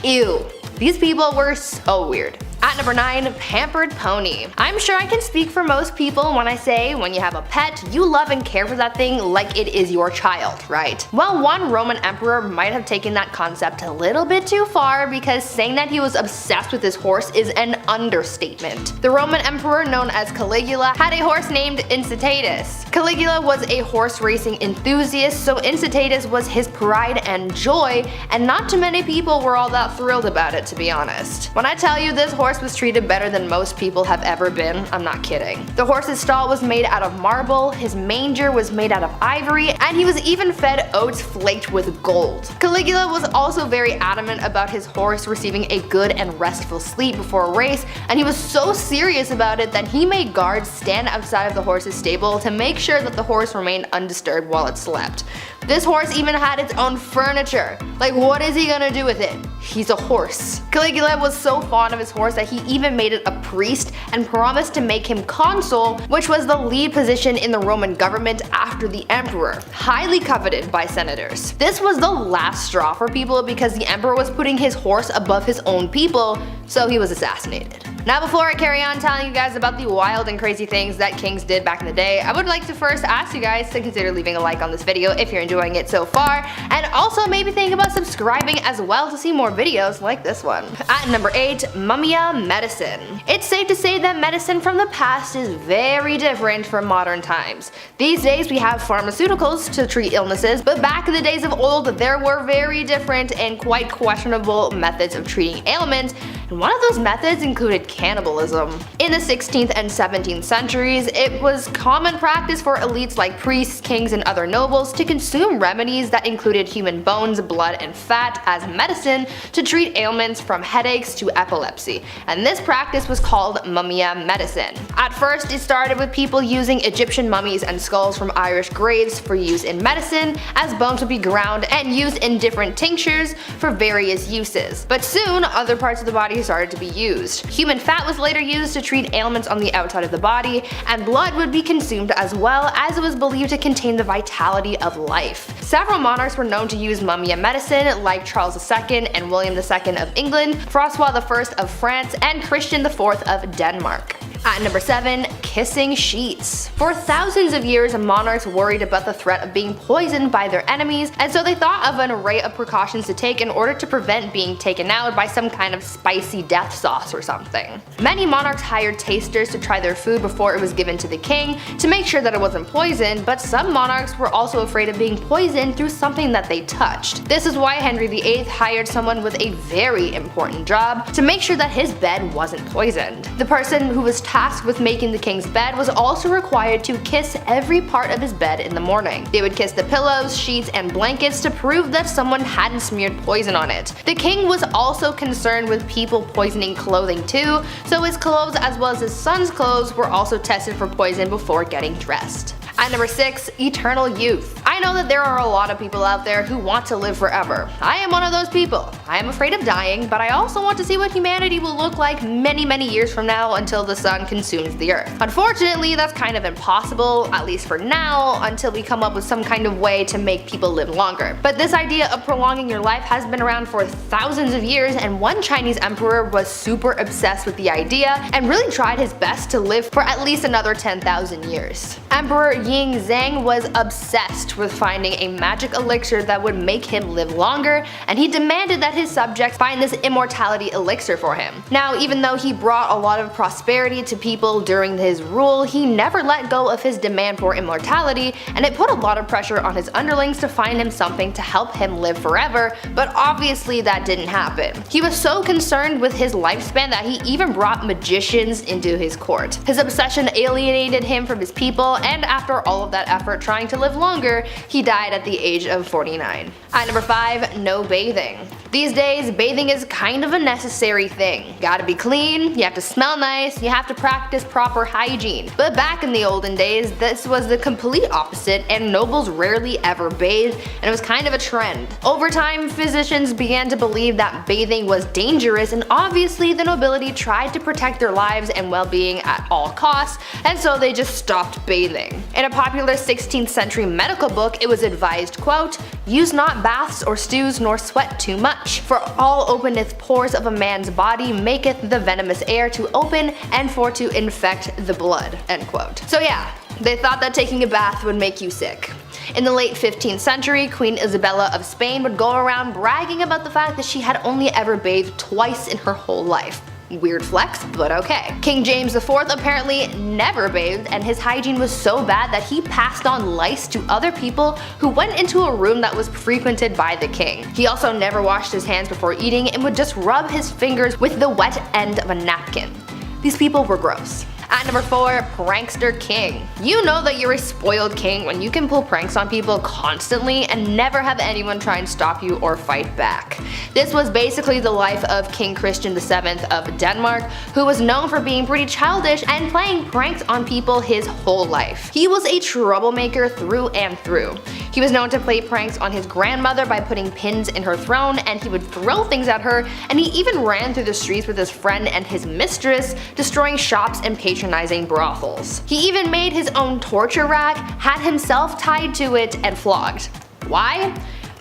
Ew. These people were so weird. At number 9, pampered pony. I'm sure I can speak for most people when I say when you have a pet, you love and care for that thing like it is your child, right? Well, one Roman emperor might have taken that concept a little bit too far, because saying that he was obsessed with his horse is an understatement. The Roman emperor known as Caligula had a horse named Incitatus. Caligula was a horse racing enthusiast, so Incitatus was his pride and joy, and not too many people were all that thrilled about it, to be honest. When I tell you this horse was treated better than most people have ever been, I'm not kidding. The horse's stall was made out of marble, his manger was made out of ivory, and he was even fed oats flaked with gold. Caligula was also very adamant about his horse receiving a good and restful sleep before a race, and he was so serious about it that he made guards stand outside of the horse's stable to make sure that the horse remained undisturbed while it slept. This horse even had its own furniture. Like, what is he gonna do with it? He's a horse. Caligula was so fond of his horse that he even made it a priest and promised to make him consul, which was the lead position in the Roman government after the emperor, highly coveted by senators. This was the last straw for people because the emperor was putting his horse above his own people, so he was assassinated. Now, before I carry on telling you guys about the wild and crazy things that kings did back in the day, I would like to first ask you guys to consider leaving a like on this video if you're enjoying it so far, and also maybe think about subscribing as well to see more videos like this one. At number 8, Mumia medicine. It's safe to say that medicine from the past is very different from modern times. These days we have pharmaceuticals to treat illnesses, but back in the days of old there were very different and quite questionable methods of treating ailments, and one of those methods included cannibalism. In the 16th and 17th centuries, it was common practice for elites like priests, kings, and other nobles to consume remedies that included human bones, blood, and fat as medicine to treat ailments from headaches to epilepsy, and this practice was called mumia medicine. At first, it started with people using Egyptian mummies and skulls from Irish graves for use in medicine, as bones would be ground and used in different tinctures for various uses. But soon, other parts of the body started to be used. Human fat was later used to treat ailments on the outside of the body, and blood would be consumed as well, as it was believed to contain the vitality of life. Several monarchs were known to use mumia medicine, like Charles II and William II of England, Francois I of France, and Christian IV of Denmark. At number 7, kissing sheets. For thousands of years, monarchs worried about the threat of being poisoned by their enemies, and so they thought of an array of precautions to take in order to prevent being taken out by some kind of spicy death sauce or something. Many monarchs hired tasters to try their food before it was given to the king to make sure that it wasn't poisoned, but some monarchs were also afraid of being poisoned through something that they touched. This is why Henry VIII hired someone with a very important job to make sure that his bed wasn't poisoned. The person who was tasked with making the king's bed was also required to kiss every part of his bed in the morning. They would kiss the pillows, sheets, and blankets to prove that someone hadn't smeared poison on it. The king was also concerned with people poisoning clothing too, so his clothes as well as his son's clothes were also tested for poison before getting dressed. At number 6, eternal youth. I know that there are a lot of people out there who want to live forever. I am one of those people. I am afraid of dying, but I also want to see what humanity will look like many years from now until the sun consumes the earth. Unfortunately, that's kind of impossible, at least for now, until we come up with some kind of way to make people live longer. But this idea of prolonging your life has been around for thousands of years, and one Chinese emperor was super obsessed with the idea and really tried his best to live for at least another 10,000 years. Emperor Ying Zhang was obsessed with finding a magic elixir that would make him live longer, and he demanded that his subjects find this immortality elixir for him. Now, even though he brought a lot of prosperity to people during his rule, he never let go of his demand for immortality, and it put a lot of pressure on his underlings to find him something to help him live forever, but obviously that didn't happen. He was so concerned with his lifespan that he even brought magicians into his court. His obsession alienated him from his people, and after all of that effort trying to live longer, he died at the age of 49. At number 5, no bathing. These days, bathing is kind of a necessary thing. Gotta be clean, you have to smell nice, you have to practice proper hygiene. But back in the olden days, this was the complete opposite, and nobles rarely ever bathed, and it was kind of a trend. Over time, physicians began to believe that bathing was dangerous, and obviously the nobility tried to protect their lives and well-being at all costs, and so they just stopped bathing. In a popular 16th century medical book, it was advised, quote, "Use not baths or stews nor sweat too much, for all openeth pores of a man's body maketh the venomous air to open and for to infect the blood," end quote. So yeah, they thought that taking a bath would make you sick. In the late 15th century, Queen Isabella of Spain would go around bragging about the fact that she had only ever bathed twice in her whole life. Weird flex, but okay. King James IV apparently never bathed, and his hygiene was so bad that he passed on lice to other people who went into a room that was frequented by the king. He also never washed his hands before eating and would just rub his fingers with the wet end of a napkin. These people were gross. At number 4, prankster king. You know that you're a spoiled king when you can pull pranks on people constantly and never have anyone try and stop you or fight back. This was basically the life of King Christian VII of Denmark, who was known for being pretty childish and playing pranks on people his whole life. He was a troublemaker through and through. He was known to play pranks on his grandmother by putting pins in her throne, and he would throw things at her, and he even ran through the streets with his friend and his mistress, destroying shops and patronizing brothels. He even made his own torture rack, had himself tied to it, and flogged. Why?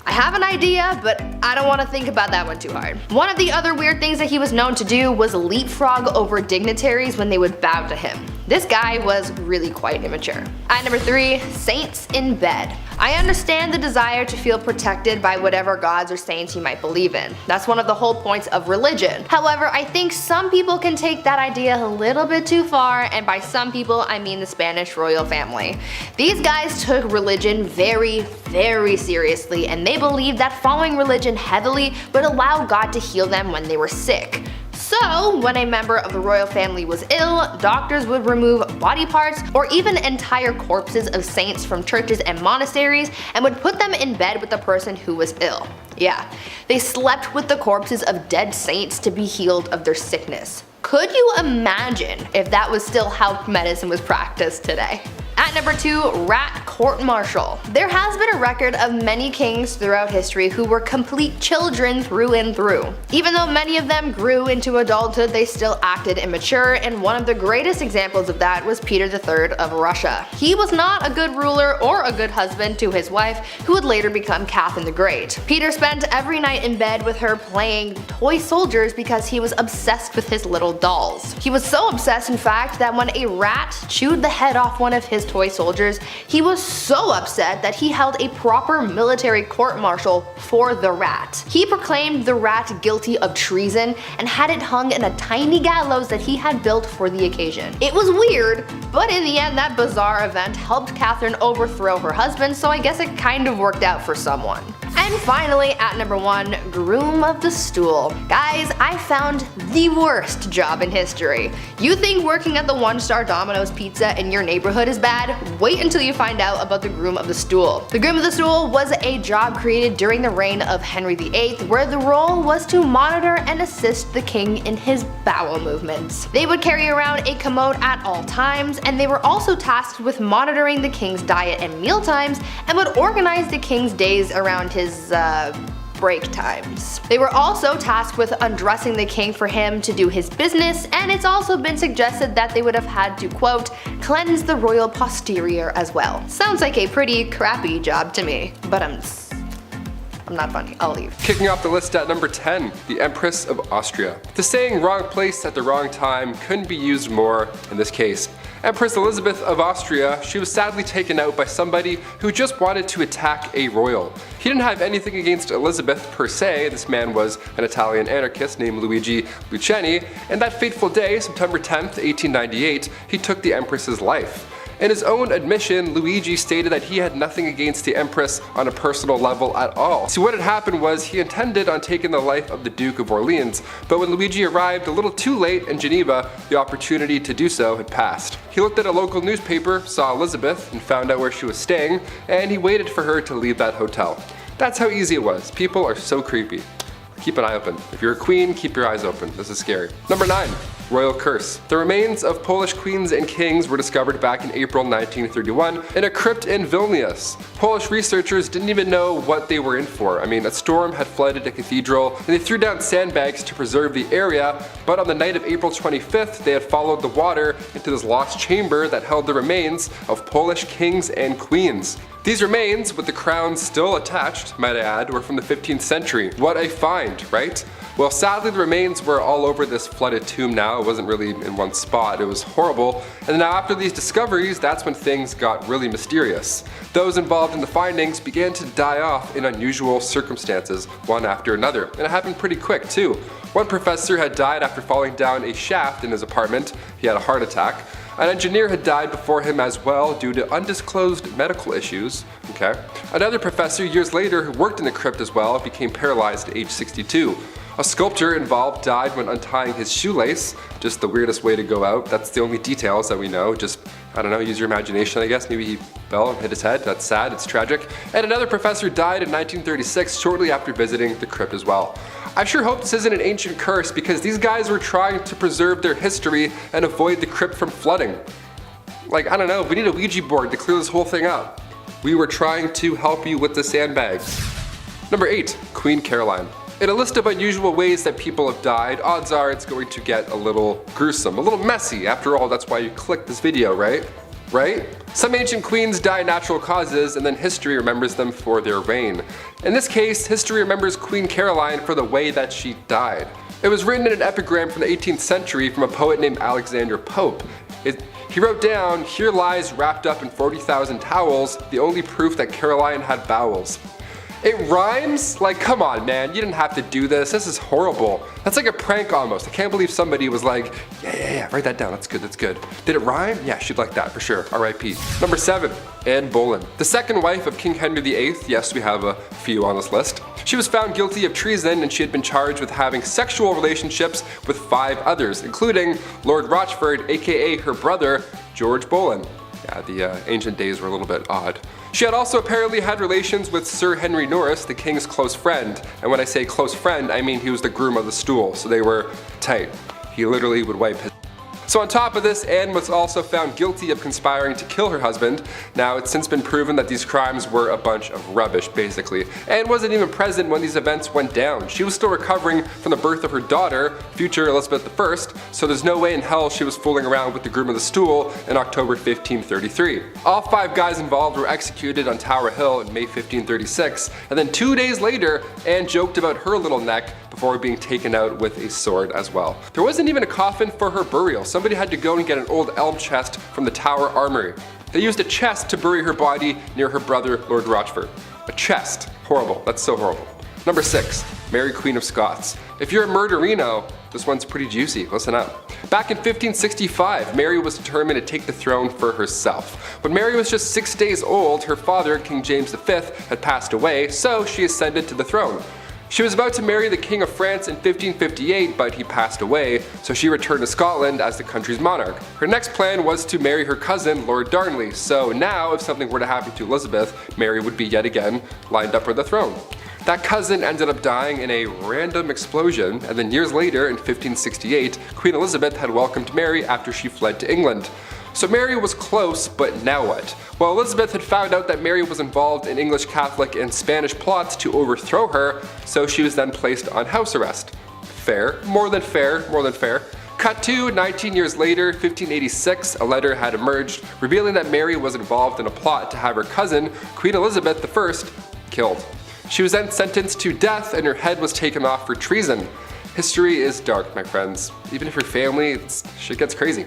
I have an idea, but I don't want to think about that one too hard. One of the other weird things that he was known to do was leapfrog over dignitaries when they would bow to him. This guy was really quite immature. At number 3, saints in bed. I understand the desire to feel protected by whatever gods or saints you might believe in. That's one of the whole points of religion. However, I think some people can take that idea a little bit too far, and by some people I mean the Spanish royal family. These guys took religion very seriously, and they believed that following religion heavily would allow God to heal them when they were sick. So when a member of the royal family was ill, doctors would remove body parts or even entire corpses of saints from churches and monasteries and would put them in bed with the person who was ill. Yeah, they slept with the corpses of dead saints to be healed of their sickness. Could you imagine if that was still how medicine was practiced today? At number 2, rat court-martial. There has been a record of many kings throughout history who were complete children through and through. Even though many of them grew into adulthood, they still acted immature, and one of the greatest examples of that was Peter III of Russia. He was not a good ruler or a good husband to his wife, who would later become Catherine the Great. Peter spent every night in bed with her playing toy soldiers because he was obsessed with his little dolls. He was so obsessed, in fact, that when a rat chewed the head off one of his toy soldiers, he was so upset that he held a proper military court-martial for the rat. He proclaimed the rat guilty of treason and had it hung in a tiny gallows that he had built for the occasion. It was weird, but in the end that bizarre event helped Catherine overthrow her husband, so I guess it kind of worked out for someone. And finally, at number 1, groom of the stool. Guys, I found the worst job in history. You think working at the 1-star Domino's Pizza in your neighborhood is bad? Wait until you find out about the groom of the stool. The groom of the stool was a job created during the reign of Henry VIII, where the role was to monitor and assist the king in his bowel movements. They would carry around a commode at all times, and they were also tasked with monitoring the king's diet and meal times, and would organize the king's days around his break times. They were also tasked with undressing the king for him to do his business, and it's also been suggested that they would have had to, quote, cleanse the royal posterior as well. Sounds like a pretty crappy job to me, but I'm not funny, I'll leave. Kicking off the list at number 10, the Empress of Austria. The saying wrong place at the wrong time couldn't be used more in this case. Empress Elizabeth of Austria, she was sadly taken out by somebody who just wanted to attack a royal. He didn't have anything against Elizabeth per se, this man was an Italian anarchist named Luigi Lucchini, and that fateful day, September 10th, 1898, he took the Empress's life. In his own admission, Luigi stated that he had nothing against the Empress on a personal level at all. See, what had happened was he intended on taking the life of the Duke of Orleans, but when Luigi arrived a little too late in Geneva, the opportunity to do so had passed. He looked at a local newspaper, saw Elizabeth, and found out where she was staying, and he waited for her to leave that hotel. That's how easy it was. People are so creepy. Keep an eye open. If you're a queen, keep your eyes open. This is scary. Number 9. Royal curse. The remains of Polish queens and kings were discovered back in April 1931 in a crypt in Vilnius. Polish researchers didn't even know what they were in for. I mean, a storm had flooded a cathedral, and they threw down sandbags to preserve the area, but on the night of April 25th, they had followed the water into this lost chamber that held the remains of Polish kings and queens. These remains, with the crowns still attached, might I add, were from the 15th century. What a find, right? Well, sadly the remains were all over this flooded tomb now. It wasn't really in one spot. It was horrible. And now after these discoveries, that's when things got really mysterious. Those involved in the findings began to die off in unusual circumstances, one after another. And it happened pretty quick too. One professor had died after falling down a shaft in his apartment. He had a heart attack. An engineer had died before him as well due to undisclosed medical issues. Okay. Another professor years later who worked in the crypt as well became paralyzed at age 62. A sculptor involved died when untying his shoelace. Just the weirdest way to go out. That's the only details that we know. Just, I don't know, use your imagination I guess. Maybe he fell and hit his head. That's sad, it's tragic. And another professor died in 1936 shortly after visiting the crypt as well. I sure hope this isn't an ancient curse because these guys were trying to preserve their history and avoid the crypt from flooding. Like, I don't know, we need a Ouija board to clear this whole thing up. We were trying to help you with the sandbags. Number 8, Queen Caroline. In a list of unusual ways that people have died, odds are it's going to get a little gruesome, a little messy. After all, that's why you clicked this video, right? Right? Some ancient queens die natural causes and then history remembers them for their reign. In this case, history remembers Queen Caroline for the way that she died. It was written in an epigram from the 18th century from a poet named Alexander Pope. He wrote down, "Here lies wrapped up in 40,000 towels, the only proof that Caroline had bowels." It rhymes? Like, come on, man, you didn't have to do this. This is horrible. That's like a prank almost. I can't believe somebody was like, yeah, write that down. That's good, that's good. Did it rhyme? Yeah, she'd like that for sure. R.I.P. Number 7, Anne Boleyn. The second wife of King Henry VIII. Yes, we have a few on this list. She was found guilty of treason and she had been charged with having sexual relationships with 5 others, including Lord Rochford, aka her brother, George Boleyn. Yeah, the ancient days were a little bit odd. She had also apparently had relations with Sir Henry Norris, the king's close friend. And when I say close friend, I mean he was the groom of the stool, so they were tight. He literally would wipe his. So on top of this, Anne was also found guilty of conspiring to kill her husband. Now, it's since been proven that these crimes were a bunch of rubbish, basically. Anne wasn't even present when these events went down. She was still recovering from the birth of her daughter, future Elizabeth I, so there's no way in hell she was fooling around with the groom of the stool in October 1533. All 5 guys involved were executed on Tower Hill in May 1536, and then 2 days later, Anne joked about her little neck before being taken out with a sword as well. There wasn't even a coffin for her burial. Somebody had to go and get an old elm chest from the Tower Armory. They used a chest to bury her body near her brother, Lord Rochford. A chest. Horrible. That's so horrible. Number 6, Mary Queen of Scots. If you're a murderino, this one's pretty juicy. Listen up. Back in 1565, Mary was determined to take the throne for herself. When Mary was just 6 days old, her father, King James V, had passed away, so she ascended to the throne. She was about to marry the King of France in 1558, but he passed away, so she returned to Scotland as the country's monarch. Her next plan was to marry her cousin, Lord Darnley, so now if something were to happen to Elizabeth, Mary would be yet again lined up for the throne. That cousin ended up dying in a random explosion, and then years later, in 1568, Queen Elizabeth had welcomed Mary after she fled to England. So Mary was close, but now what? Well, Elizabeth had found out that Mary was involved in English Catholic and Spanish plots to overthrow her, so she was then placed on house arrest. Fair, more than fair, more than fair. Cut to 19 years later, 1586, a letter had emerged revealing that Mary was involved in a plot to have her cousin, Queen Elizabeth I, killed. She was then sentenced to death and her head was taken off for treason. History is dark, my friends. Even if you're family, shit gets crazy.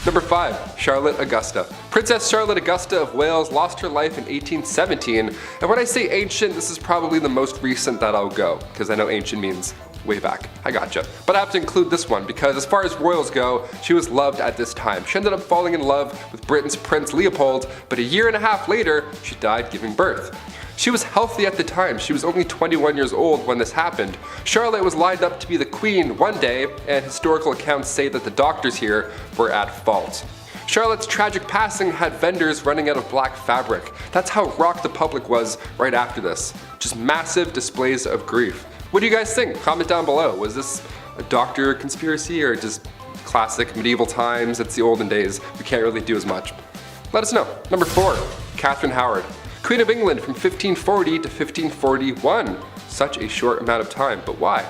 Number 5, Charlotte Augusta. Princess Charlotte Augusta of Wales lost her life in 1817, and when I say ancient, this is probably the most recent that I'll go, because I know ancient means way back. I gotcha. But I have to include this one, because as far as royals go, she was loved at this time. She ended up falling in love with Britain's Prince Leopold, but a year and a half later, she died giving birth. She was healthy at the time. She was only 21 years old when this happened. Charlotte was lined up to be the queen one day, and historical accounts say that the doctors here were at fault. Charlotte's tragic passing had vendors running out of black fabric. That's how rocked the public was right after this. Just massive displays of grief. What do you guys think? Comment down below. Was this a doctor conspiracy or just classic medieval times? It's the olden days. We can't really do as much. Let us know. Number 4, Catherine Howard. Queen of England from 1540 to 1541. Such a short amount of time, but why?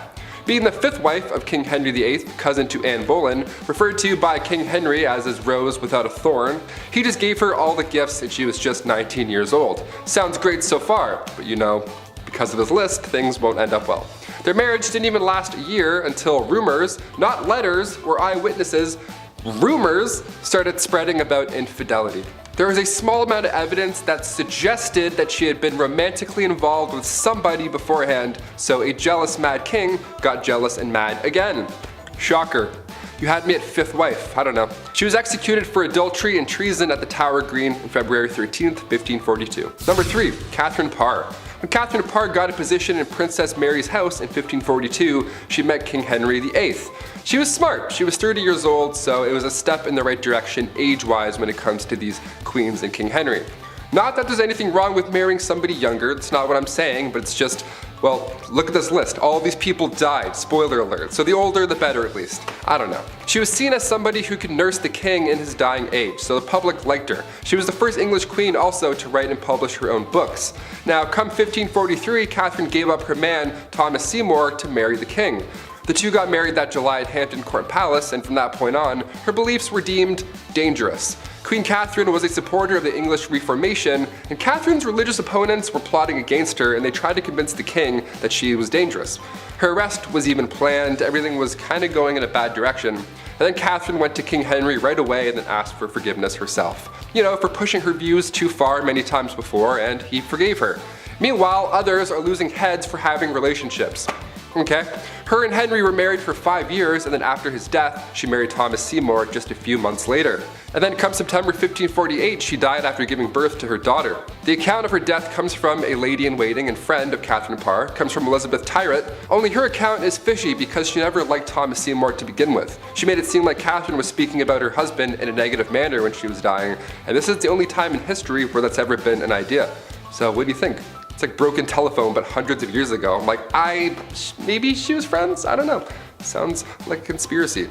Being the 5th wife of King Henry VIII, cousin to Anne Boleyn, referred to by King Henry as his rose without a thorn, he just gave her all the gifts and she was just 19 years old. Sounds great so far, but you know, because of his list, things won't end up well. Their marriage didn't even last a year until rumors, not letters or eyewitnesses, rumors started spreading about infidelity. There was a small amount of evidence that suggested that she had been romantically involved with somebody beforehand, so a jealous mad king got jealous and mad again. Shocker. You had me at 5th wife, I don't know. She was executed for adultery and treason at the Tower Green on February 13th, 1542. Number 3, Catherine Parr. When Catherine Parr got a position in Princess Mary's house in 1542, she met King Henry VIII. She was smart. She was 30 years old, so it was a step in the right direction age-wise when it comes to these queens and King Henry. Not that there's anything wrong with marrying somebody younger, that's not what I'm saying, but it's just, well, look at this list. All of these people died, spoiler alert, so the older the better at least. I don't know. She was seen as somebody who could nurse the king in his dying age, so the public liked her. She was the first English queen also to write and publish her own books. Now, come 1543, Catherine gave up her man, Thomas Seymour, to marry the king. The two got married that July at Hampton Court Palace, and from that point on, her beliefs were deemed dangerous. Queen Catherine was a supporter of the English Reformation, and Catherine's religious opponents were plotting against her and they tried to convince the king that she was dangerous. Her arrest was even planned, everything was kind of going in a bad direction. And then Catherine went to King Henry right away and then asked for forgiveness herself. You know, for pushing her views too far many times before, and he forgave her. Meanwhile, others are losing heads for having relationships. Okay? Her and Henry were married for 5 years, and then after his death, she married Thomas Seymour just a few months later. And then come September 1548, she died after giving birth to her daughter. The account of her death comes from a lady-in-waiting and friend of Catherine Parr, comes from Elizabeth Tyrant, only her account is fishy because she never liked Thomas Seymour to begin with. She made it seem like Catherine was speaking about her husband in a negative manner when she was dying, and this is the only time in history where that's ever been an idea. So what do you think? It's like broken telephone, but hundreds of years ago. I'm like, maybe she was friends? I don't know. Sounds like a conspiracy.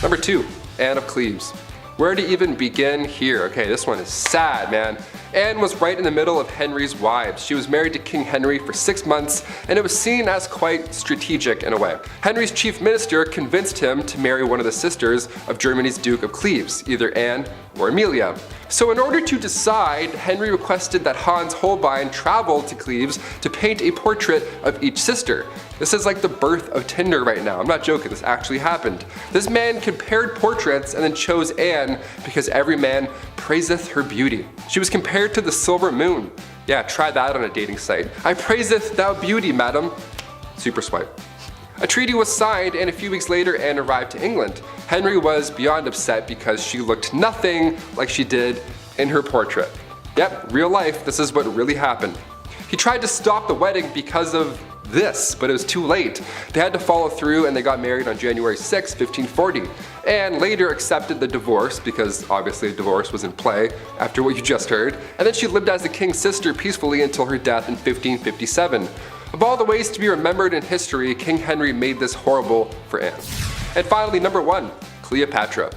Number 2, Anne of Cleves. Where to even begin here? Okay, this one is sad, man. Anne was right in the middle of Henry's wives. She was married to King Henry for 6 months, and it was seen as quite strategic in a way. Henry's chief minister convinced him to marry one of the sisters of Germany's Duke of Cleves, either Anne or Amelia. So in order to decide, Henry requested that Hans Holbein travel to Cleves to paint a portrait of each sister. This is like the birth of Tinder right now. I'm not joking, this actually happened. This man compared portraits and then chose Anne because every man praiseth her beauty. She was compared to the silver moon. Yeah, try that on a dating site. I praiseth thou beauty, madam. Super swipe. A treaty was signed, and a few weeks later Anne arrived to England. Henry was beyond upset because she looked nothing like she did in her portrait. Yep, real life, this is what really happened. He tried to stop the wedding because of this, but it was too late. They had to follow through, and they got married on January 6, 1540. Anne later accepted the divorce because obviously a divorce was in play after what you just heard, and then she lived as the king's sister peacefully until her death in 1557. Of all the ways to be remembered in history, King Henry made this horrible for Anne. And finally, number 1, Cleopatra.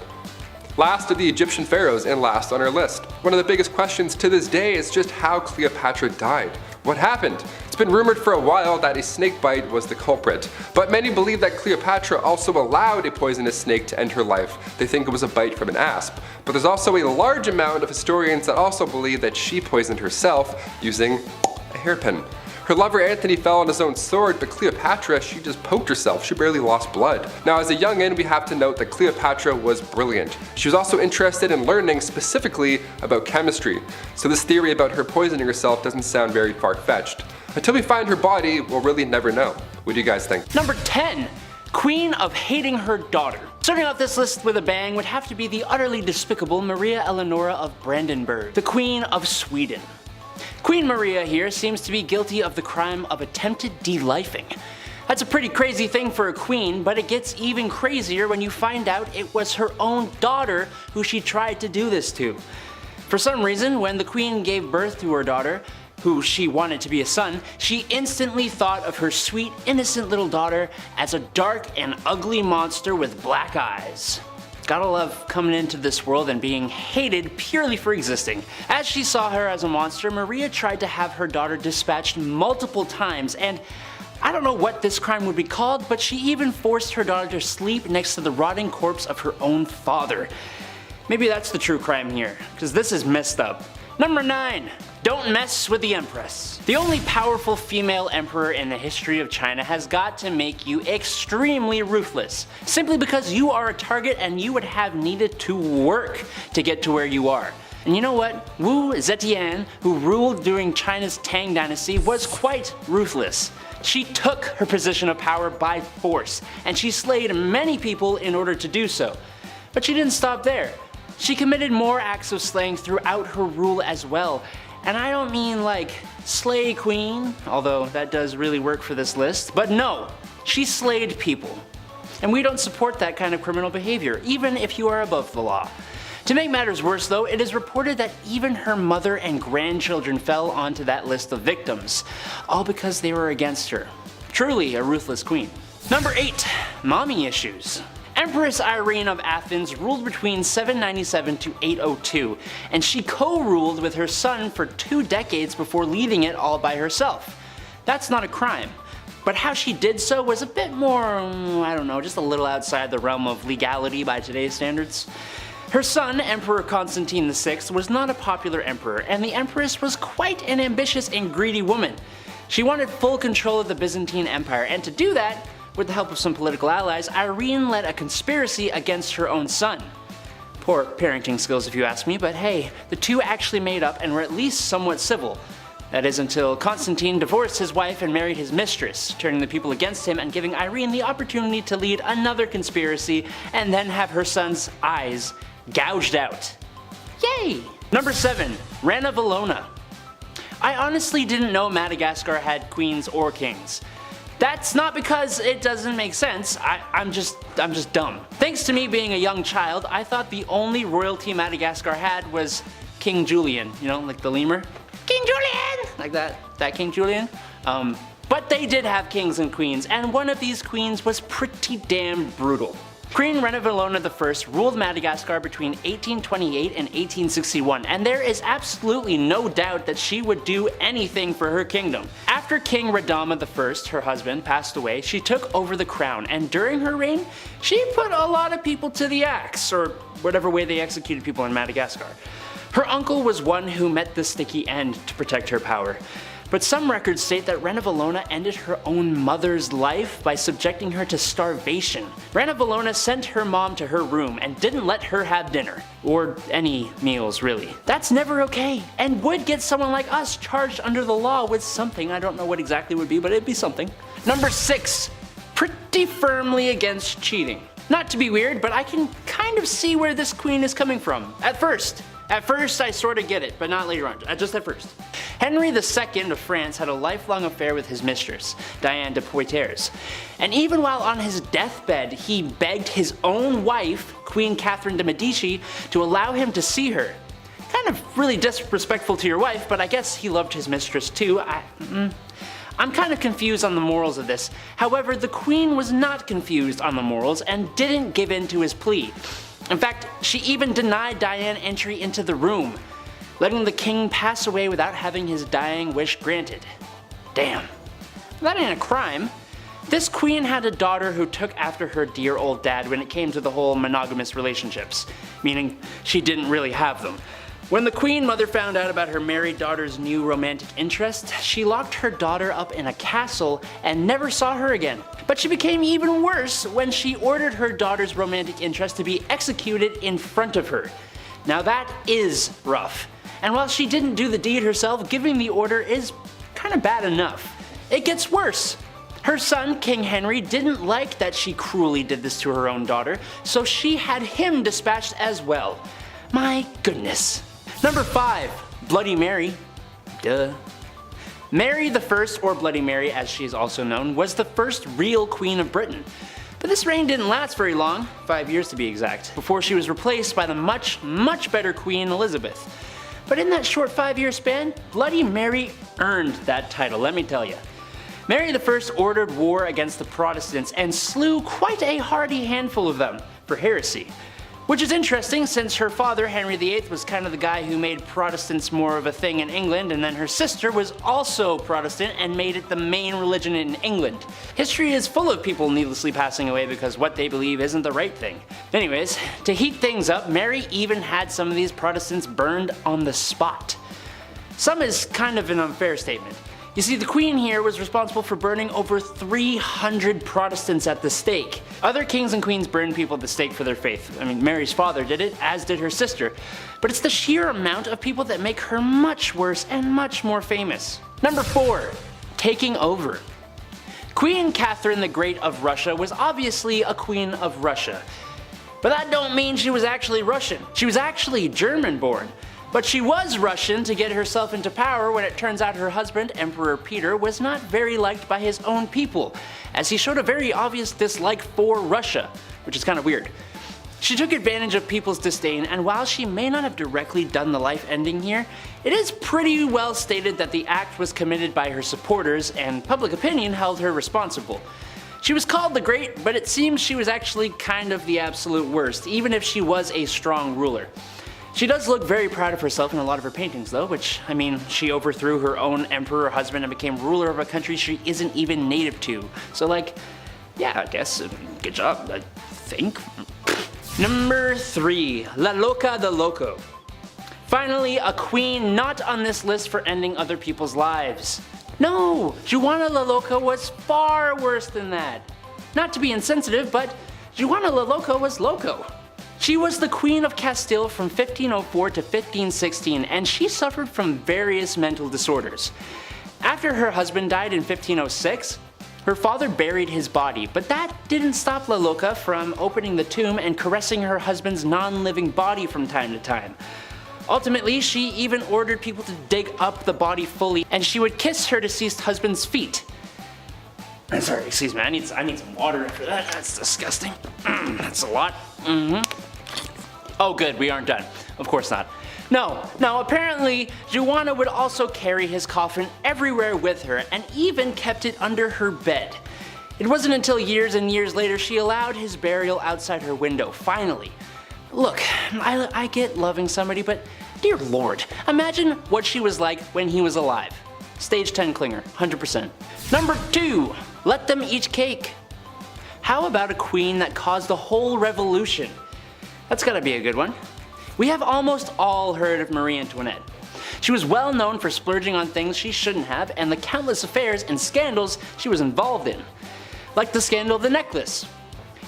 Last of the Egyptian pharaohs and last on our list. One of the biggest questions to this day is just how Cleopatra died. What happened? It's been rumored for a while that a snake bite was the culprit, but many believe that Cleopatra also allowed a poisonous snake to end her life. They think it was a bite from an asp. But there's also a large amount of historians that also believe that she poisoned herself using a hairpin. Her lover Antony fell on his own sword, but Cleopatra, she just poked herself. She barely lost blood. Now, as a youngin', we have to note that Cleopatra was brilliant. She was also interested in learning specifically about chemistry. So this theory about her poisoning herself doesn't sound very far-fetched. Until we find her body, we'll really never know. What do you guys think? Number 10. Queen of hating her daughter. Starting off this list with a bang would have to be the utterly despicable Maria Eleonora of Brandenburg, the Queen of Sweden. Queen Maria here seems to be guilty of the crime of attempted delifing. That's a pretty crazy thing for a queen, but it gets even crazier when you find out it was her own daughter who she tried to do this to. For some reason, when the queen gave birth to her daughter, who she wanted to be a son, she instantly thought of her sweet, innocent little daughter as a dark and ugly monster with black eyes. Gotta love coming into this world and being hated purely for existing. As she saw her as a monster, Maria tried to have her daughter dispatched multiple times, and I don't know what this crime would be called, but she even forced her daughter to sleep next to the rotting corpse of her own father. Maybe that's the true crime here, because this is messed up. Number 9. Don't mess with the Empress. The only powerful female emperor in the history of China has got to make you extremely ruthless, simply because you are a target and you would have needed to work to get to where you are. And you know what? Wu Zetian, who ruled during China's Tang Dynasty, was quite ruthless. She took her position of power by force, and she slayed many people in order to do so. But she didn't stop there. She committed more acts of slaying throughout her rule as well. And I don't mean like slay queen, although that does really work for this list, but no, she slayed people. And we don't support that kind of criminal behavior, even if you are above the law. To make matters worse though, it is reported that even her mother and grandchildren fell onto that list of victims, all because they were against her. Truly a ruthless queen. Number 8. Mommy issues. Empress Irene of Athens ruled between 797 to 802, and she co-ruled with her son for 2 decades before leading it all by herself. That's not a crime, but how she did so was a bit more, I don't know, just a little outside the realm of legality by today's standards. Her son, Emperor Constantine VI, was not a popular emperor, and the empress was quite an ambitious and greedy woman. She wanted full control of the Byzantine Empire, and to do that, with the help of some political allies, Irene led a conspiracy against her own son. Poor parenting skills if you ask me, but hey, the two actually made up and were at least somewhat civil. That is until Constantine divorced his wife and married his mistress, turning the people against him and giving Irene the opportunity to lead another conspiracy and then have her son's eyes gouged out. Yay! Number 7. Rana Valona. I honestly didn't know Madagascar had queens or kings. That's not because it doesn't make sense, I'm just dumb. Thanks to me being a young child, I thought the only royalty Madagascar had was King Julian, you know, like the lemur. King Julian! Like that King Julian. But they did have kings and queens, and one of these queens was pretty damn brutal. Queen Rana Valona I ruled Madagascar between 1828 and 1861, and there is absolutely no doubt that she would do anything for her kingdom. After King Radama I, her husband, passed away, she took over the crown, and during her reign, she put a lot of people to the axe, or whatever way they executed people in Madagascar. Her uncle was one who met the sticky end to protect her power. But some records state that Rana Valona ended her own mother's life by subjecting her to starvation. Rana Valona sent her mom to her room and didn't let her have dinner. Or any meals, really. That's never okay, and would get someone like us charged under the law with something. I don't know what exactly it would be, but it'd be something. Number 6. Pretty firmly against cheating. Not to be weird, but I can kind of see where this queen is coming from. At first I sort of get it, but not later on, just at first. Henry II of France had a lifelong affair with his mistress, Diane de Poitiers, and even while on his deathbed, he begged his own wife, Queen Catherine de Medici, to allow him to see her. Kind of really disrespectful to your wife, but I guess he loved his mistress too. I'm kind of confused on the morals of this. However, the queen was not confused on the morals and didn't give in to his plea. In fact, she even denied Diane entry into the room, letting the king pass away without having his dying wish granted. Damn. That ain't a crime. This queen had a daughter who took after her dear old dad when it came to the whole monogamous relationships, meaning she didn't really have them. When the queen mother found out about her married daughter's new romantic interest, she locked her daughter up in a castle and never saw her again. But she became even worse when she ordered her daughter's romantic interest to be executed in front of her. Now that is rough. And while she didn't do the deed herself, giving the order is kind of bad enough. It gets worse. Her son, King Henry, didn't like that she cruelly did this to her own daughter, so she had him dispatched as well. My goodness. Number 5. Bloody Mary. Duh. Mary I, or Bloody Mary as she is also known, was the first real queen of Britain. But this reign didn't last very long, 5 years to be exact, before she was replaced by the much better Queen Elizabeth. But in that short 5-year span, Bloody Mary earned that title, let me tell you. Mary I ordered war against the Protestants and slew quite a hearty handful of them for heresy. Which is interesting since her father, Henry VIII, was kind of the guy who made Protestants more of a thing in England, and then her sister was also Protestant and made it the main religion in England. History is full of people needlessly passing away because what they believe isn't the right thing. Anyways, to heat things up, Mary even had some of these Protestants burned on the spot. Some is kind of an unfair statement. You see, the Queen here was responsible for burning over 300 Protestants at the stake. Other kings and queens burned people at the stake for their faith. I mean, Mary's father did it, as did her sister. But it's the sheer amount of people that make her much worse and much more famous. Number 4. Taking over. Queen Catherine the Great of Russia was obviously a queen of Russia. But that don't mean she was actually Russian. She was actually German-born. But she was Russian to get herself into power when it turns out her husband, Emperor Peter, was not very liked by his own people, as he showed a very obvious dislike for Russia, which is kind of weird. She took advantage of people's disdain, and while she may not have directly done the life ending here, it is pretty well stated that the act was committed by her supporters, and public opinion held her responsible. She was called the Great, but it seems she was actually kind of the absolute worst, even if she was a strong ruler. She does look very proud of herself in a lot of her paintings though, which, I mean, she overthrew her own emperor husband and became ruler of a country she isn't even native to. So like, yeah, I guess, good job, I think. Number 3. La Loca de Loco. Finally, a queen not on this list for ending other people's lives. No, Juana La Loca was far worse than that. Not to be insensitive, but Juana La Loca was loco. She was the Queen of Castile from 1504 to 1516, and she suffered from various mental disorders. After her husband died in 1506, her father buried his body, but that didn't stop La Loca from opening the tomb and caressing her husband's non-living body from time to time. Ultimately, she even ordered people to dig up the body fully, and she would kiss her deceased husband's feet. Sorry, excuse me, I need some water after that. That's disgusting. That's a lot. Oh good, we aren't done. Of course not. No, apparently, Juana would also carry his coffin everywhere with her and even kept it under her bed. It wasn't until years and years later she allowed his burial outside her window, finally. Look, I get loving somebody, but dear lord, imagine what she was like when he was alive. Stage 10 clinger, 100%. Number 2, let them eat cake. How about a queen that caused a whole revolution? That's gotta be a good one. We have almost all heard of Marie Antoinette. She was well known for splurging on things she shouldn't have and the countless affairs and scandals she was involved in. Like the scandal of the necklace.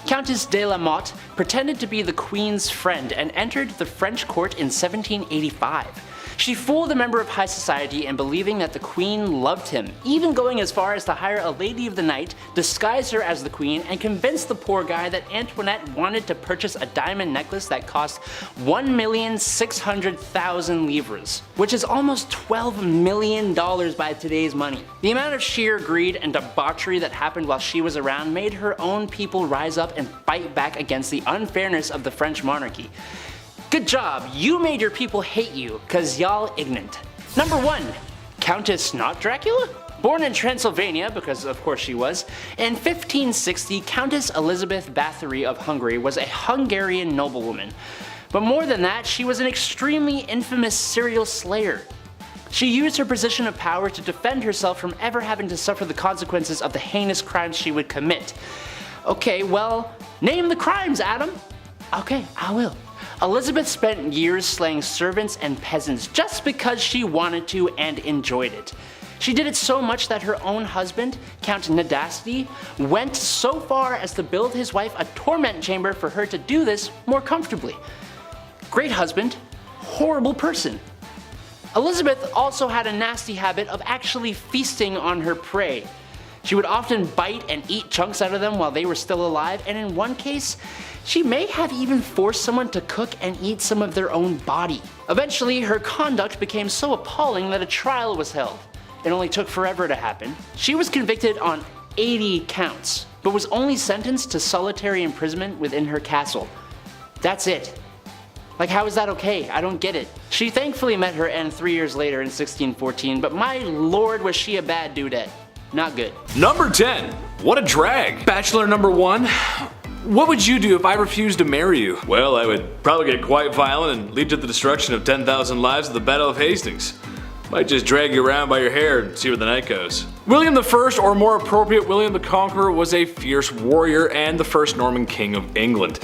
Countess de la Motte pretended to be the queen's friend and entered the French court in 1785. She fooled a member of high society in believing that the queen loved him, even going as far as to hire a lady of the night, disguise her as the queen, and convince the poor guy that Antoinette wanted to purchase a diamond necklace that cost 1,600,000 livres, which is almost $12 million by today's money. The amount of sheer greed and debauchery that happened while she was around made her own people rise up and fight back against the unfairness of the French monarchy. Good job, you made your people hate you, cause y'all ignorant. Number 1, Countess not Dracula? Born in Transylvania, because of course she was, in 1560 Countess Elizabeth Bathory of Hungary was a Hungarian noblewoman. But more than that, she was an extremely infamous serial slayer. She used her position of power to defend herself from ever having to suffer the consequences of the heinous crimes she would commit. Okay, well, name the crimes, Adam. Okay, I will. Elizabeth spent years slaying servants and peasants just because she wanted to and enjoyed it. She did it so much that her own husband, Count Nadasti, went so far as to build his wife a torment chamber for her to do this more comfortably. Great husband, horrible person. Elizabeth also had a nasty habit of actually feasting on her prey. She would often bite and eat chunks out of them while they were still alive, and in one case, she may have even forced someone to cook and eat some of their own body. Eventually, her conduct became so appalling that a trial was held. It only took forever to happen. She was convicted on 80 counts, but was only sentenced to solitary imprisonment within her castle. That's it. Like, how is that okay? I don't get it. She thankfully met her end 3 years later in 1614, but my lord was she a bad dudette. Not good. Number 10. What a drag. Bachelor number 1. What would you do if I refused to marry you? Well, I would probably get quite violent and lead to the destruction of 10,000 lives at the Battle of Hastings. Might just drag you around by your hair and see where the night goes. William I, or more appropriate, William the Conqueror, was a fierce warrior and the first Norman king of England.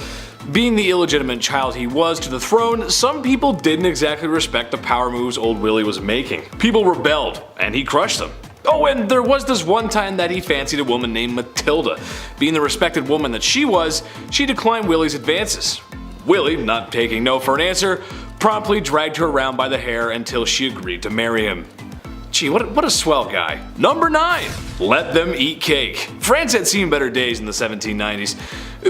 Being the illegitimate child he was to the throne, some people didn't exactly respect the power moves old Willie was making. People rebelled, and he crushed them. Oh, and there was this one time that he fancied a woman named Matilda. Being the respected woman that she was, she declined Willie's advances. Willie, not taking no for an answer, promptly dragged her around by the hair until she agreed to marry him. Gee, what a swell guy. Number 9. Let them eat cake. France had seen better days in the 1790s.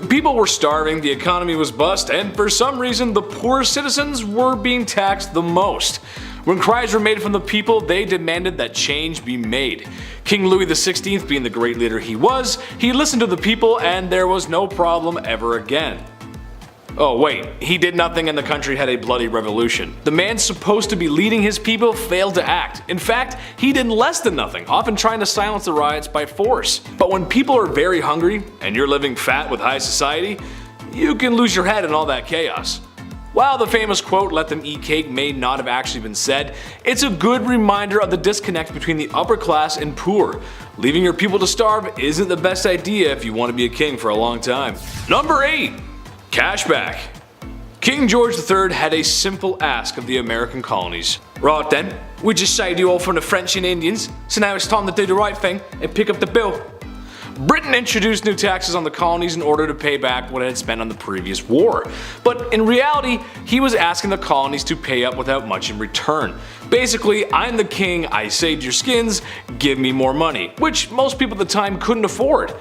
People were starving, the economy was bust, and for some reason the poorest citizens were being taxed the most. When cries were made from the people, they demanded that change be made. King Louis XVI, being the great leader he was, he listened to the people and there was no problem ever again. Oh wait, he did nothing and the country had a bloody revolution. The man supposed to be leading his people failed to act. In fact, he did less than nothing, often trying to silence the riots by force. But when people are very hungry and you're living fat with high society, you can lose your head in all that chaos. While the famous quote, "let them eat cake," may not have actually been said, it's a good reminder of the disconnect between the upper class and poor. Leaving your people to starve isn't the best idea if you want to be a king for a long time. Number 8. Cashback. King George III had a simple ask of the American colonies. Right then, we just saved you all from the French and Indians, so now it's time to do the right thing and pick up the bill. Britain introduced new taxes on the colonies in order to pay back what it had spent on the previous war. But in reality, he was asking the colonies to pay up without much in return. Basically, I'm the king, I saved your skins, give me more money, which most people at the time couldn't afford.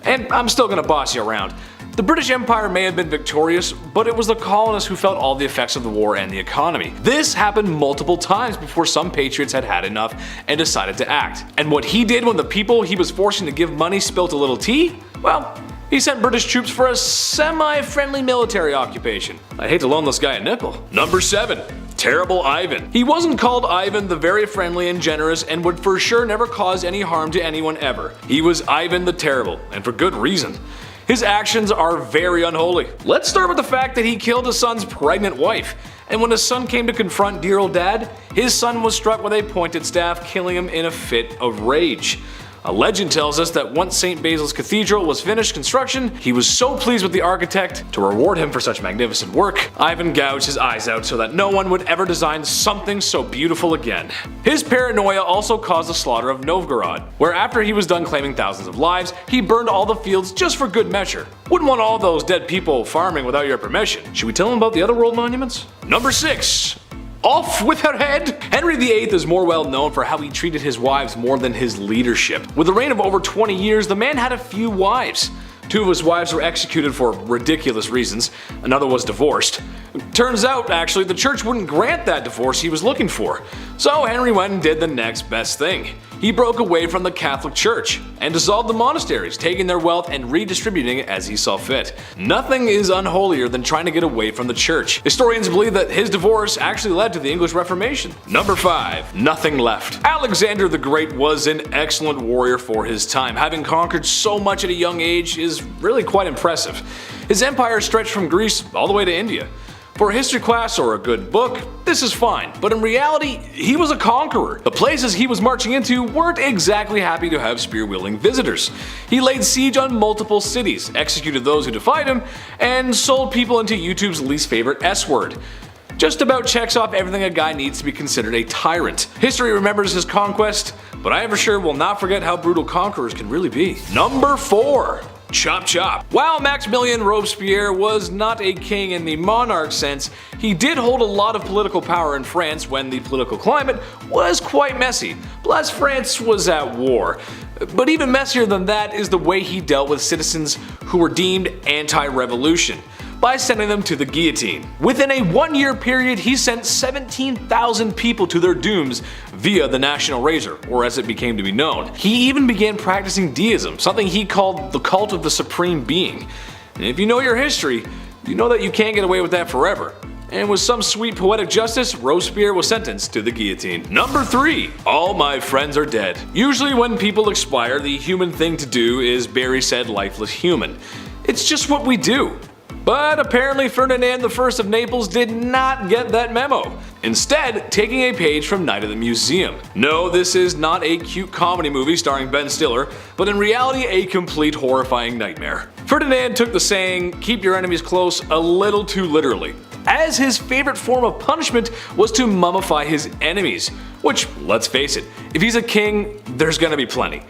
And I'm still gonna boss you around. The British Empire may have been victorious, but it was the colonists who felt all the effects of the war and the economy. This happened multiple times before some patriots had had enough and decided to act. And what he did when the people he was forcing to give money spilt a little tea? Well, he sent British troops for a semi-friendly military occupation. I'd hate to loan this guy a nickel. Number 7. Terrible Ivan. He wasn't called Ivan the Very Friendly and Generous and would for sure never cause any harm to anyone ever. He was Ivan the Terrible, and for good reason. His actions are very unholy. Let's start with the fact that he killed his son's pregnant wife. And when his son came to confront dear old dad, his son was struck with a pointed staff, killing him in a fit of rage. A legend tells us that once St. Basil's Cathedral was finished construction, he was so pleased with the architect to reward him for such magnificent work, Ivan gouged his eyes out so that no one would ever design something so beautiful again. His paranoia also caused the slaughter of Novgorod, where after he was done claiming thousands of lives, he burned all the fields just for good measure. Wouldn't want all those dead people farming without your permission. Should we tell him about the other world monuments? Number 6. Off with her head! Henry VIII is more well known for how he treated his wives more than his leadership. With a reign of over 20 years, the man had a few wives. 2 of his wives were executed for ridiculous reasons, another was divorced. Turns out, actually, the church wouldn't grant that divorce he was looking for. So Henry went and did the next best thing. He broke away from the Catholic Church and dissolved the monasteries, taking their wealth and redistributing it as he saw fit. Nothing is unholier than trying to get away from the church. Historians believe that his divorce actually led to the English Reformation. Number 5. Nothing left. Alexander the Great was an excellent warrior for his time. Having conquered so much at a young age is really quite impressive. His empire stretched from Greece all the way to India. For a history class or a good book, this is fine, but in reality, he was a conqueror. The places he was marching into weren't exactly happy to have spear-wielding visitors. He laid siege on multiple cities, executed those who defied him, and sold people into YouTube's least favorite S-word. Just about checks off everything a guy needs to be considered a tyrant. History remembers his conquest, but I for sure will not forget how brutal conquerors can really be. Number 4. Chop chop. While Maximilien Robespierre was not a king in the monarch sense, he did hold a lot of political power in France when the political climate was quite messy. Plus, France was at war. But even messier than that is the way he dealt with citizens who were deemed anti-revolution, by sending them to the guillotine. Within a 1-year period, he sent 17,000 people to their dooms via the National Razor, or as it became to be known. He even began practicing deism, something he called the cult of the Supreme Being. And if you know your history, you know that you can't get away with that forever. And with some sweet poetic justice, Robespierre was sentenced to the guillotine. Number 3. All my friends are dead. Usually when people expire, the human thing to do is bury said lifeless human. It's just what we do. But apparently Ferdinand I of Naples did not get that memo, instead taking a page from Night at the Museum. No, this is not a cute comedy movie starring Ben Stiller, but in reality a complete horrifying nightmare. Ferdinand took the saying, "keep your enemies close," a little too literally, as his favorite form of punishment was to mummify his enemies, which, let's face it, if he's a king, there's gonna be plenty.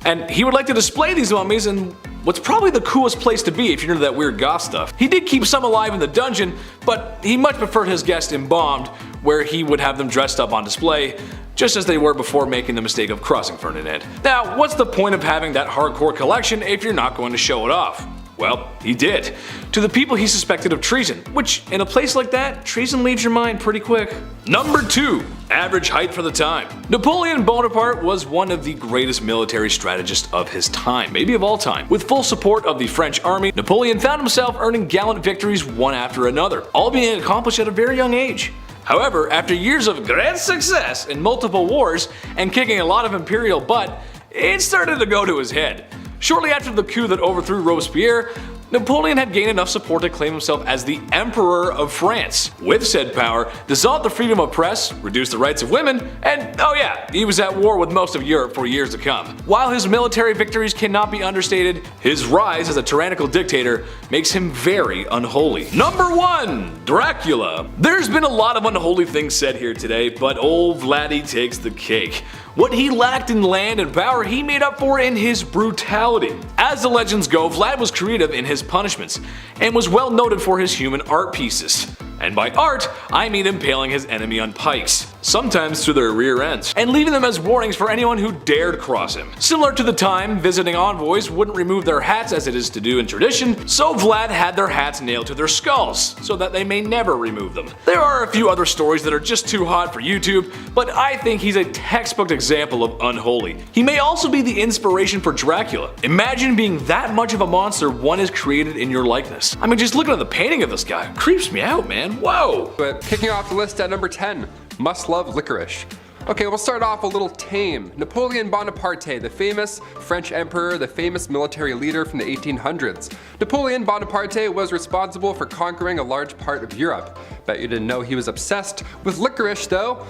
And he would like to display these mummies in what's probably the coolest place to be if you're into that weird goth stuff. He did keep some alive in the dungeon, but he much preferred his guests embalmed, where he would have them dressed up on display, just as they were before making the mistake of crossing Ferdinand. Now, what's the point of having that hardcore collection if you're not going to show it off? Well, he did. To the people he suspected of treason, which, in a place like that, treason leaves your mind pretty quick. Number 2. Average height for the time. Napoleon Bonaparte was one of the greatest military strategists of his time, maybe of all time. With full support of the French army, Napoleon found himself earning gallant victories one after another, all being accomplished at a very young age. However, after years of great success in multiple wars and kicking a lot of imperial butt, it started to go to his head. Shortly after the coup that overthrew Robespierre, Napoleon had gained enough support to claim himself as the Emperor of France. With said power, dissolved the freedom of press, reduced the rights of women, and oh yeah, he was at war with most of Europe for years to come. While his military victories cannot be understated, his rise as a tyrannical dictator makes him very unholy. Number 1. Dracula. There's been a lot of unholy things said here today, but old Vladdy takes the cake. What he lacked in land and power, he made up for in his brutality. As the legends go, Vlad was creative in his punishments, and was well noted for his human art pieces. And by art, I mean impaling his enemy on pikes, sometimes through their rear ends, and leaving them as warnings for anyone who dared cross him. Similar to the time visiting envoys wouldn't remove their hats as it is to do in tradition, so Vlad had their hats nailed to their skulls, so that they may never remove them. There are a few other stories that are just too hot for YouTube, but I think he's a textbook example of Unholy. He may also be the inspiration for Dracula. Imagine being that much of a monster one is created in your likeness. I mean, just looking at the painting of this guy creeps me out, man. Whoa! But kicking off the list at number 10, must love licorice. Okay, we'll start off a little tame. Napoleon Bonaparte, the famous French emperor, the famous military leader from the 1800s. Napoleon Bonaparte was responsible for conquering a large part of Europe. Bet you didn't know he was obsessed with licorice though.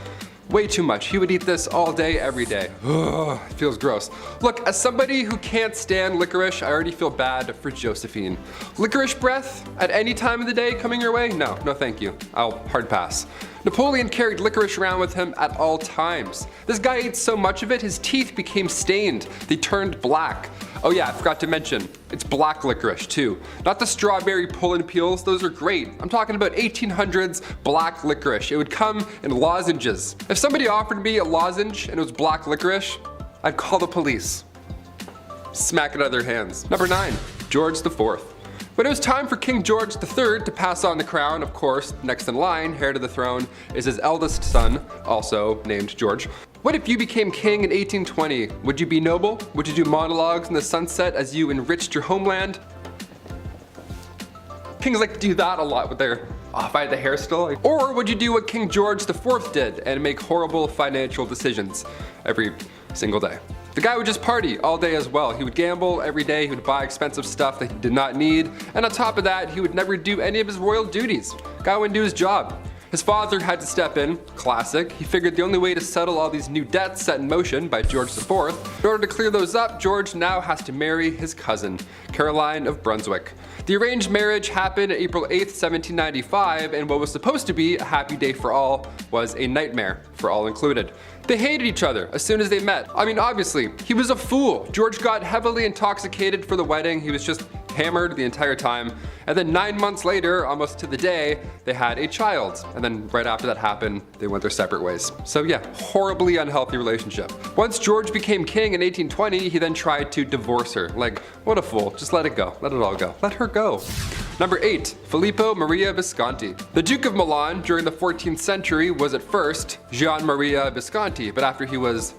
Way too much. He would eat this all day, every day. Ugh, it feels gross. Look, as somebody who can't stand licorice, I already feel bad for Josephine. Licorice breath at any time of the day coming your way? No, no thank you. I'll hard pass. Napoleon carried licorice around with him at all times. This guy ate so much of it, his teeth became stained. They turned black. Oh yeah, I forgot to mention, it's black licorice too. Not the strawberry pull-and peels, those are great. I'm talking about 1800s black licorice. It would come in lozenges. If somebody offered me a lozenge and it was black licorice, I'd call the police. Smack it out of their hands. Number 9, George IV. When it was time for King George III to pass on the crown, of course, next in line, heir to the throne, is his eldest son, also named George. What if you became king in 1820? Would you be noble? Would you do monologues in the sunset as you enriched your homeland? Kings like to do that a lot with their if I had the hair still. Or would you do what King George IV did and make horrible financial decisions every single day? The guy would just party all day as well. He would gamble every day, he would buy expensive stuff that he did not need, and on top of that, he would never do any of his royal duties. Guy wouldn't do his job. His father had to step in, classic. He figured the only way to settle all these new debts set in motion by George IV. In order to clear those up, George now has to marry his cousin, Caroline of Brunswick. The arranged marriage happened April 8th, 1795, and what was supposed to be a happy day for all was a nightmare for all included. They hated each other as soon as they met. I mean, obviously, he was a fool. George got heavily intoxicated for the wedding. He was just hammered the entire time. And then 9 months later, almost to the day, they had a child. And then right after that happened, they went their separate ways. So yeah, horribly unhealthy relationship. Once George became king in 1820, he then tried to divorce her. Like, what a fool. Just let it go. Let it all go. Let her go. Number 8, Filippo Maria Visconti. The Duke of Milan during the 14th century was at first Gian Maria Visconti, but after he was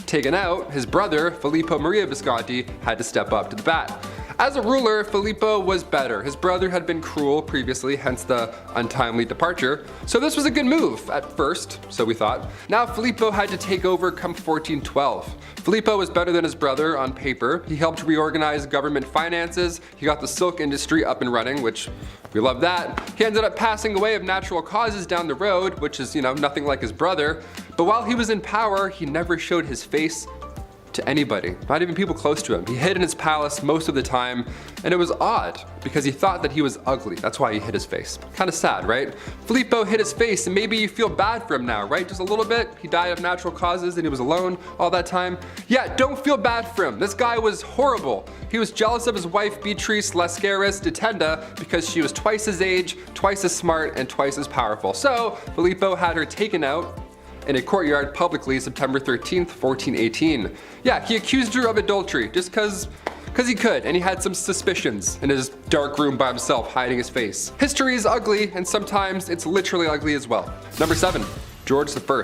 taken out, his brother, Filippo Maria Visconti, had to step up to the bat. As a ruler, Filippo was better. His brother had been cruel previously, hence the untimely departure. So this was a good move at first, so we thought. Now Filippo had to take over come 1412. Filippo was better than his brother on paper. He helped reorganize government finances. He got the silk industry up and running, which we love that. He ended up passing away of natural causes down the road, which is, nothing like his brother. But while he was in power, he never showed his face to anybody, not even people close to him. He hid in his palace most of the time, and it was odd because he thought that he was ugly. That's why he hid his face. Kind of sad, right? Filippo hid his face, and maybe you feel bad for him now, right? Just a little bit. He died of natural causes and he was alone all that time. Yeah, don't feel bad for him. This guy was horrible. He was jealous of his wife Beatrice Lascaris de Tenda because she was twice his age, twice as smart, and twice as powerful. So Filippo had her taken out in a courtyard publicly September 13th, 1418. Yeah, he accused her of adultery just cause he could, and he had some suspicions in his dark room by himself hiding his face. History is ugly, and sometimes it's literally ugly as well. Number 7, George I.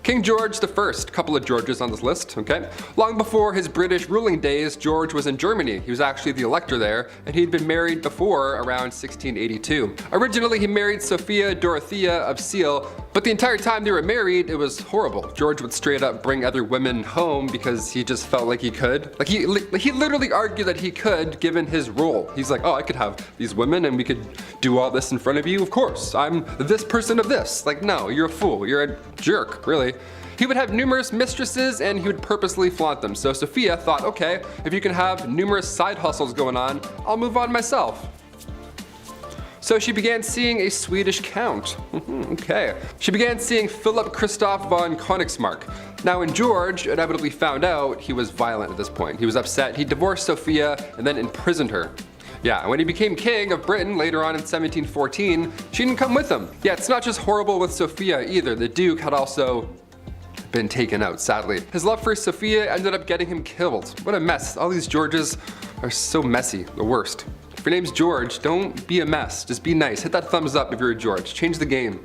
King George I, couple of Georges on this list, okay? Long before his British ruling days, George was in Germany. He was actually the elector there, and he'd been married before around 1682. Originally, he married Sophia Dorothea of Seal, but the entire time they were married, it was horrible. George would straight up bring other women home because he just felt like he could. Like he literally argued that he could, given his role. He's like, oh, I could have these women and we could do all this in front of you. Of course, I'm this person of this. Like, no, you're a fool. You're a jerk, really. He would have numerous mistresses and he would purposely flaunt them. So Sophia thought, okay, if you can have numerous side hustles going on, I'll move on myself. So she began seeing a Swedish count. Okay. She began seeing Philip Christoph von Königsmark. Now when George inevitably found out, he was violent at this point. He was upset, he divorced Sophia and then imprisoned her. Yeah, when he became king of Britain later on in 1714, she didn't come with him. Yeah, it's not just horrible with Sophia either. The Duke had also been taken out, sadly. His love for Sophia ended up getting him killed. What a mess. All these Georges are so messy, the worst. If your name's George, don't be a mess. Just be nice. Hit that thumbs up if you're a George. Change the game.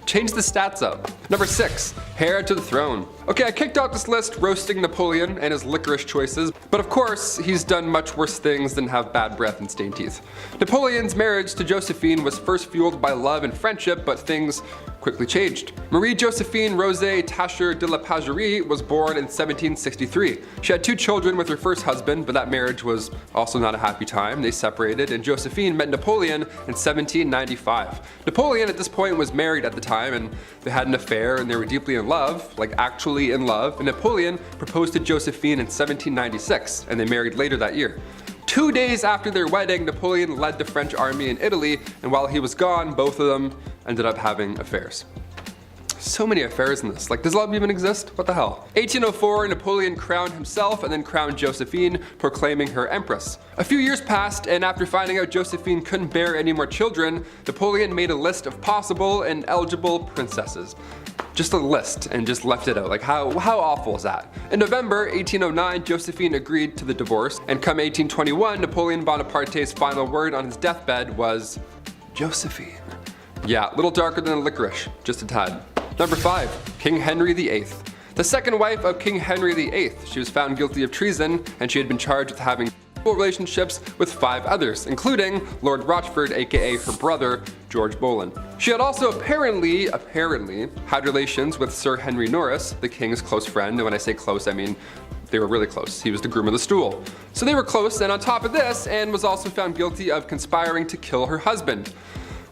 Change the stats up. Number 6, heir to the throne. Okay, I kicked out this list roasting Napoleon and his licorice choices, but of course, he's done much worse things than have bad breath and stained teeth. Napoleon's marriage to Josephine was first fueled by love and friendship, but things quickly changed. Marie Josephine Rosé Tacher de la Pagerie was born in 1763. She had 2 children with her first husband, but that marriage was also not a happy time. They separated, and Josephine met Napoleon in 1795. Napoleon at this point was married at the time, and they had an affair, and they were deeply in love, like actually in love, and Napoleon proposed to Josephine in 1796, and they married later that year. 2 days after their wedding, Napoleon led the French army in Italy, and while he was gone, both of them ended up having affairs. So many affairs in this. Like, does love even exist? What the hell? 1804, Napoleon crowned himself and then crowned Josephine, proclaiming her empress. A few years passed, and after finding out Josephine couldn't bear any more children, Napoleon made a list of possible and eligible princesses. Just a list, and just left it out. Like, how awful is that? In November 1809, Josephine agreed to the divorce, and come 1821, Napoleon Bonaparte's final word on his deathbed was Josephine. Yeah, a little darker than licorice, just a tad. Number 5, King Henry VIII. The second wife of King Henry VIII. She was found guilty of treason, and she had been charged with having relationships with 5 others, including Lord Rochford, aka her brother, George Boleyn. She had also apparently had relations with Sir Henry Norris, the king's close friend, and when I say close, I mean they were really close. He was the groom of the stool. So they were close, and on top of this, Anne was also found guilty of conspiring to kill her husband.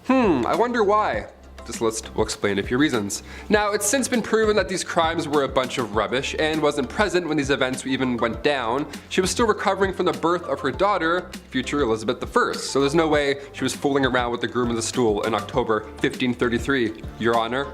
I wonder why. This list will explain a few reasons. Now, it's since been proven that these crimes were a bunch of rubbish. Anne wasn't present when these events even went down. She was still recovering from the birth of her daughter, future Elizabeth I, so there's no way she was fooling around with the groom of the stool in October 1533, Your Honor.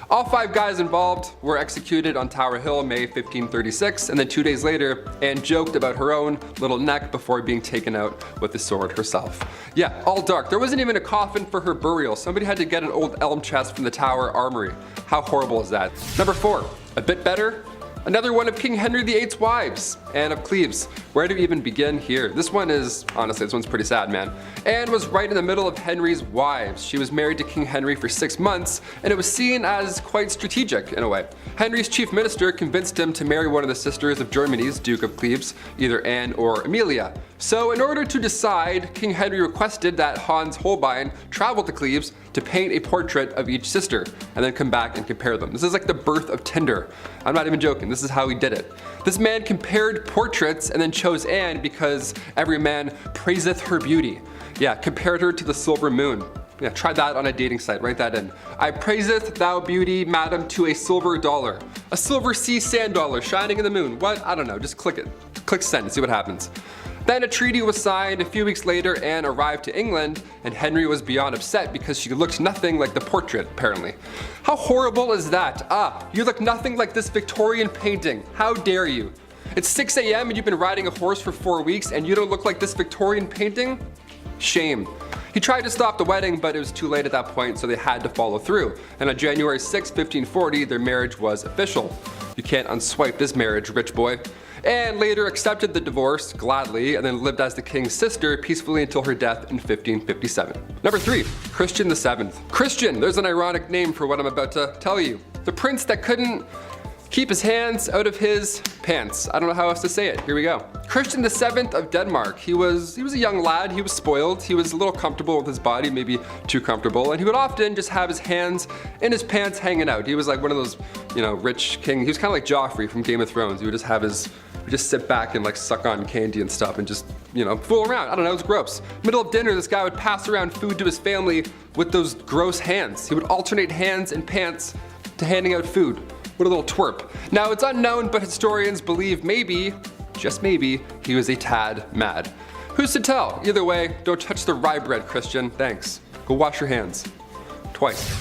All 5 guys involved were executed on Tower Hill May 1536, and then 2 days later, Anne joked about her own little neck before being taken out with the sword herself. Yeah, all dark. There wasn't even a coffin for her burial. Somebody had to get an old elm chest from the Tower Armory. How horrible is that? Number 4, a bit better. Another one of King Henry VIII's wives, Anne of Cleves. Where do we even begin here? This one is, honestly, this one's pretty sad, man. Anne was right in the middle of Henry's wives. She was married to King Henry for 6 months, and it was seen as quite strategic in a way. Henry's chief minister convinced him to marry one of the sisters of Germany's Duke of Cleves, either Anne or Amelia. So in order to decide, King Henry requested that Hans Holbein travel to Cleves to paint a portrait of each sister, and then come back and compare them. This is like the birth of Tinder. I'm not even joking, this is how he did it. This man compared portraits and then chose Anne because every man praiseth her beauty. Yeah, compared her to the silver moon. Yeah, try that on a dating site, write that in. I praiseth thou beauty, madam, to a silver dollar. A silver sea sand dollar shining in the moon. What? I don't know, just click it. Click send and see what happens. Then a treaty was signed. A few weeks later, Anne arrived to England, and Henry was beyond upset because she looked nothing like the portrait, apparently. How horrible is that? You look nothing like this Victorian painting. How dare you? It's 6 a.m. and you've been riding a horse for 4 weeks and you don't look like this Victorian painting? Shame. He tried to stop the wedding, but it was too late at that point, so they had to follow through. And on January 6, 1540, their marriage was official. You can't unswipe this marriage, rich boy. Anne later accepted the divorce gladly and then lived as the king's sister peacefully until her death in 1557. Number 3, Christian VII. Christian, there's an ironic name for what I'm about to tell you. The prince that couldn't keep his hands out of his pants. I don't know how else to say it. Here we go. Christian VII of Denmark. He was a young lad. He was spoiled. He was a little comfortable with his body, maybe too comfortable, and he would often just have his hands in his pants hanging out. He was like one of those, rich king. He was kind of like Joffrey from Game of Thrones. He would just sit back and like suck on candy and stuff and just, fool around. I don't know, it's gross. Middle of dinner, this guy would pass around food to his family with those gross hands. He would alternate hands and pants to handing out food. What a little twerp. Now, it's unknown, but historians believe maybe, just maybe, he was a tad mad. Who's to tell? Either way, don't touch the rye bread, Christian. Thanks. Go wash your hands. Twice.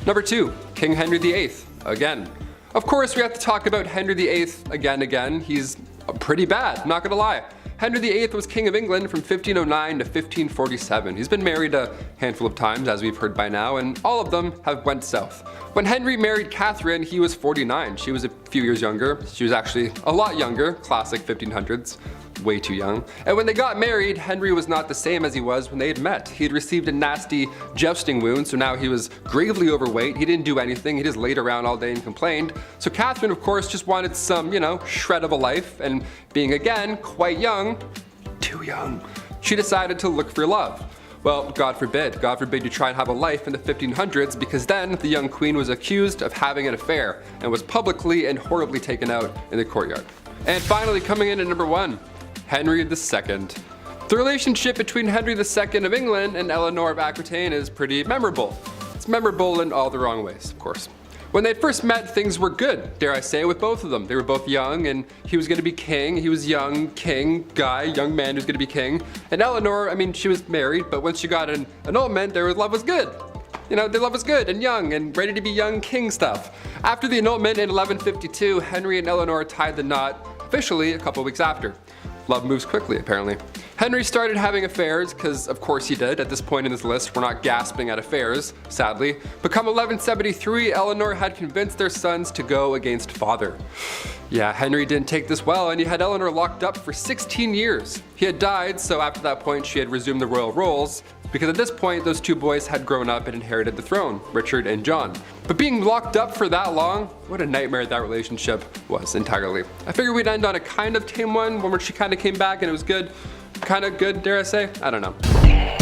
Number 2, King Henry VIII. Again. Of course, we have to talk about Henry VIII again. He's pretty bad, not gonna lie. Henry VIII was King of England from 1509 to 1547. He's been married a handful of times, as we've heard by now, and all of them have went south. When Henry married Catherine, he was 49. She was a few years younger. She was actually a lot younger, classic 1500s. Way too young. And when they got married, Henry was not the same as he was when they had met. He had received a nasty jousting wound, so now he was gravely overweight. He didn't do anything, he just laid around all day and complained. So Catherine, of course, just wanted some, shred of a life, and being again quite young, too young, she decided to look for love. Well, God forbid you try and have a life in the 1500s, because then the young queen was accused of having an affair and was publicly and horribly taken out in the courtyard. And finally, coming in at number 1, Henry II. The relationship between Henry II of England and Eleanor of Aquitaine is pretty memorable. It's memorable in all the wrong ways, of course. When they first met, things were good, dare I say, with both of them. They were both young, and he was going to be king. He was young, king, guy, young man who's going to be king. And Eleanor, she was married, but once she got an annulment, their love was good. Their love was good and young and ready to be young king stuff. After the annulment in 1152, Henry and Eleanor tied the knot officially a couple weeks after. Love moves quickly, apparently. Henry started having affairs, because of course he did. At this point in this list, we're not gasping at affairs, sadly. But come 1173, Eleanor had convinced their sons to go against father. Yeah, Henry didn't take this well, and he had Eleanor locked up for 16 years. He had died, so after that point she had resumed the royal roles, because at this point those two boys had grown up and inherited the throne, Richard and John. But being locked up for that long, what a nightmare that relationship was entirely. I figured we'd end on a kind of tame one where she kind of came back and it was good. Kind of good, dare I say? I don't know.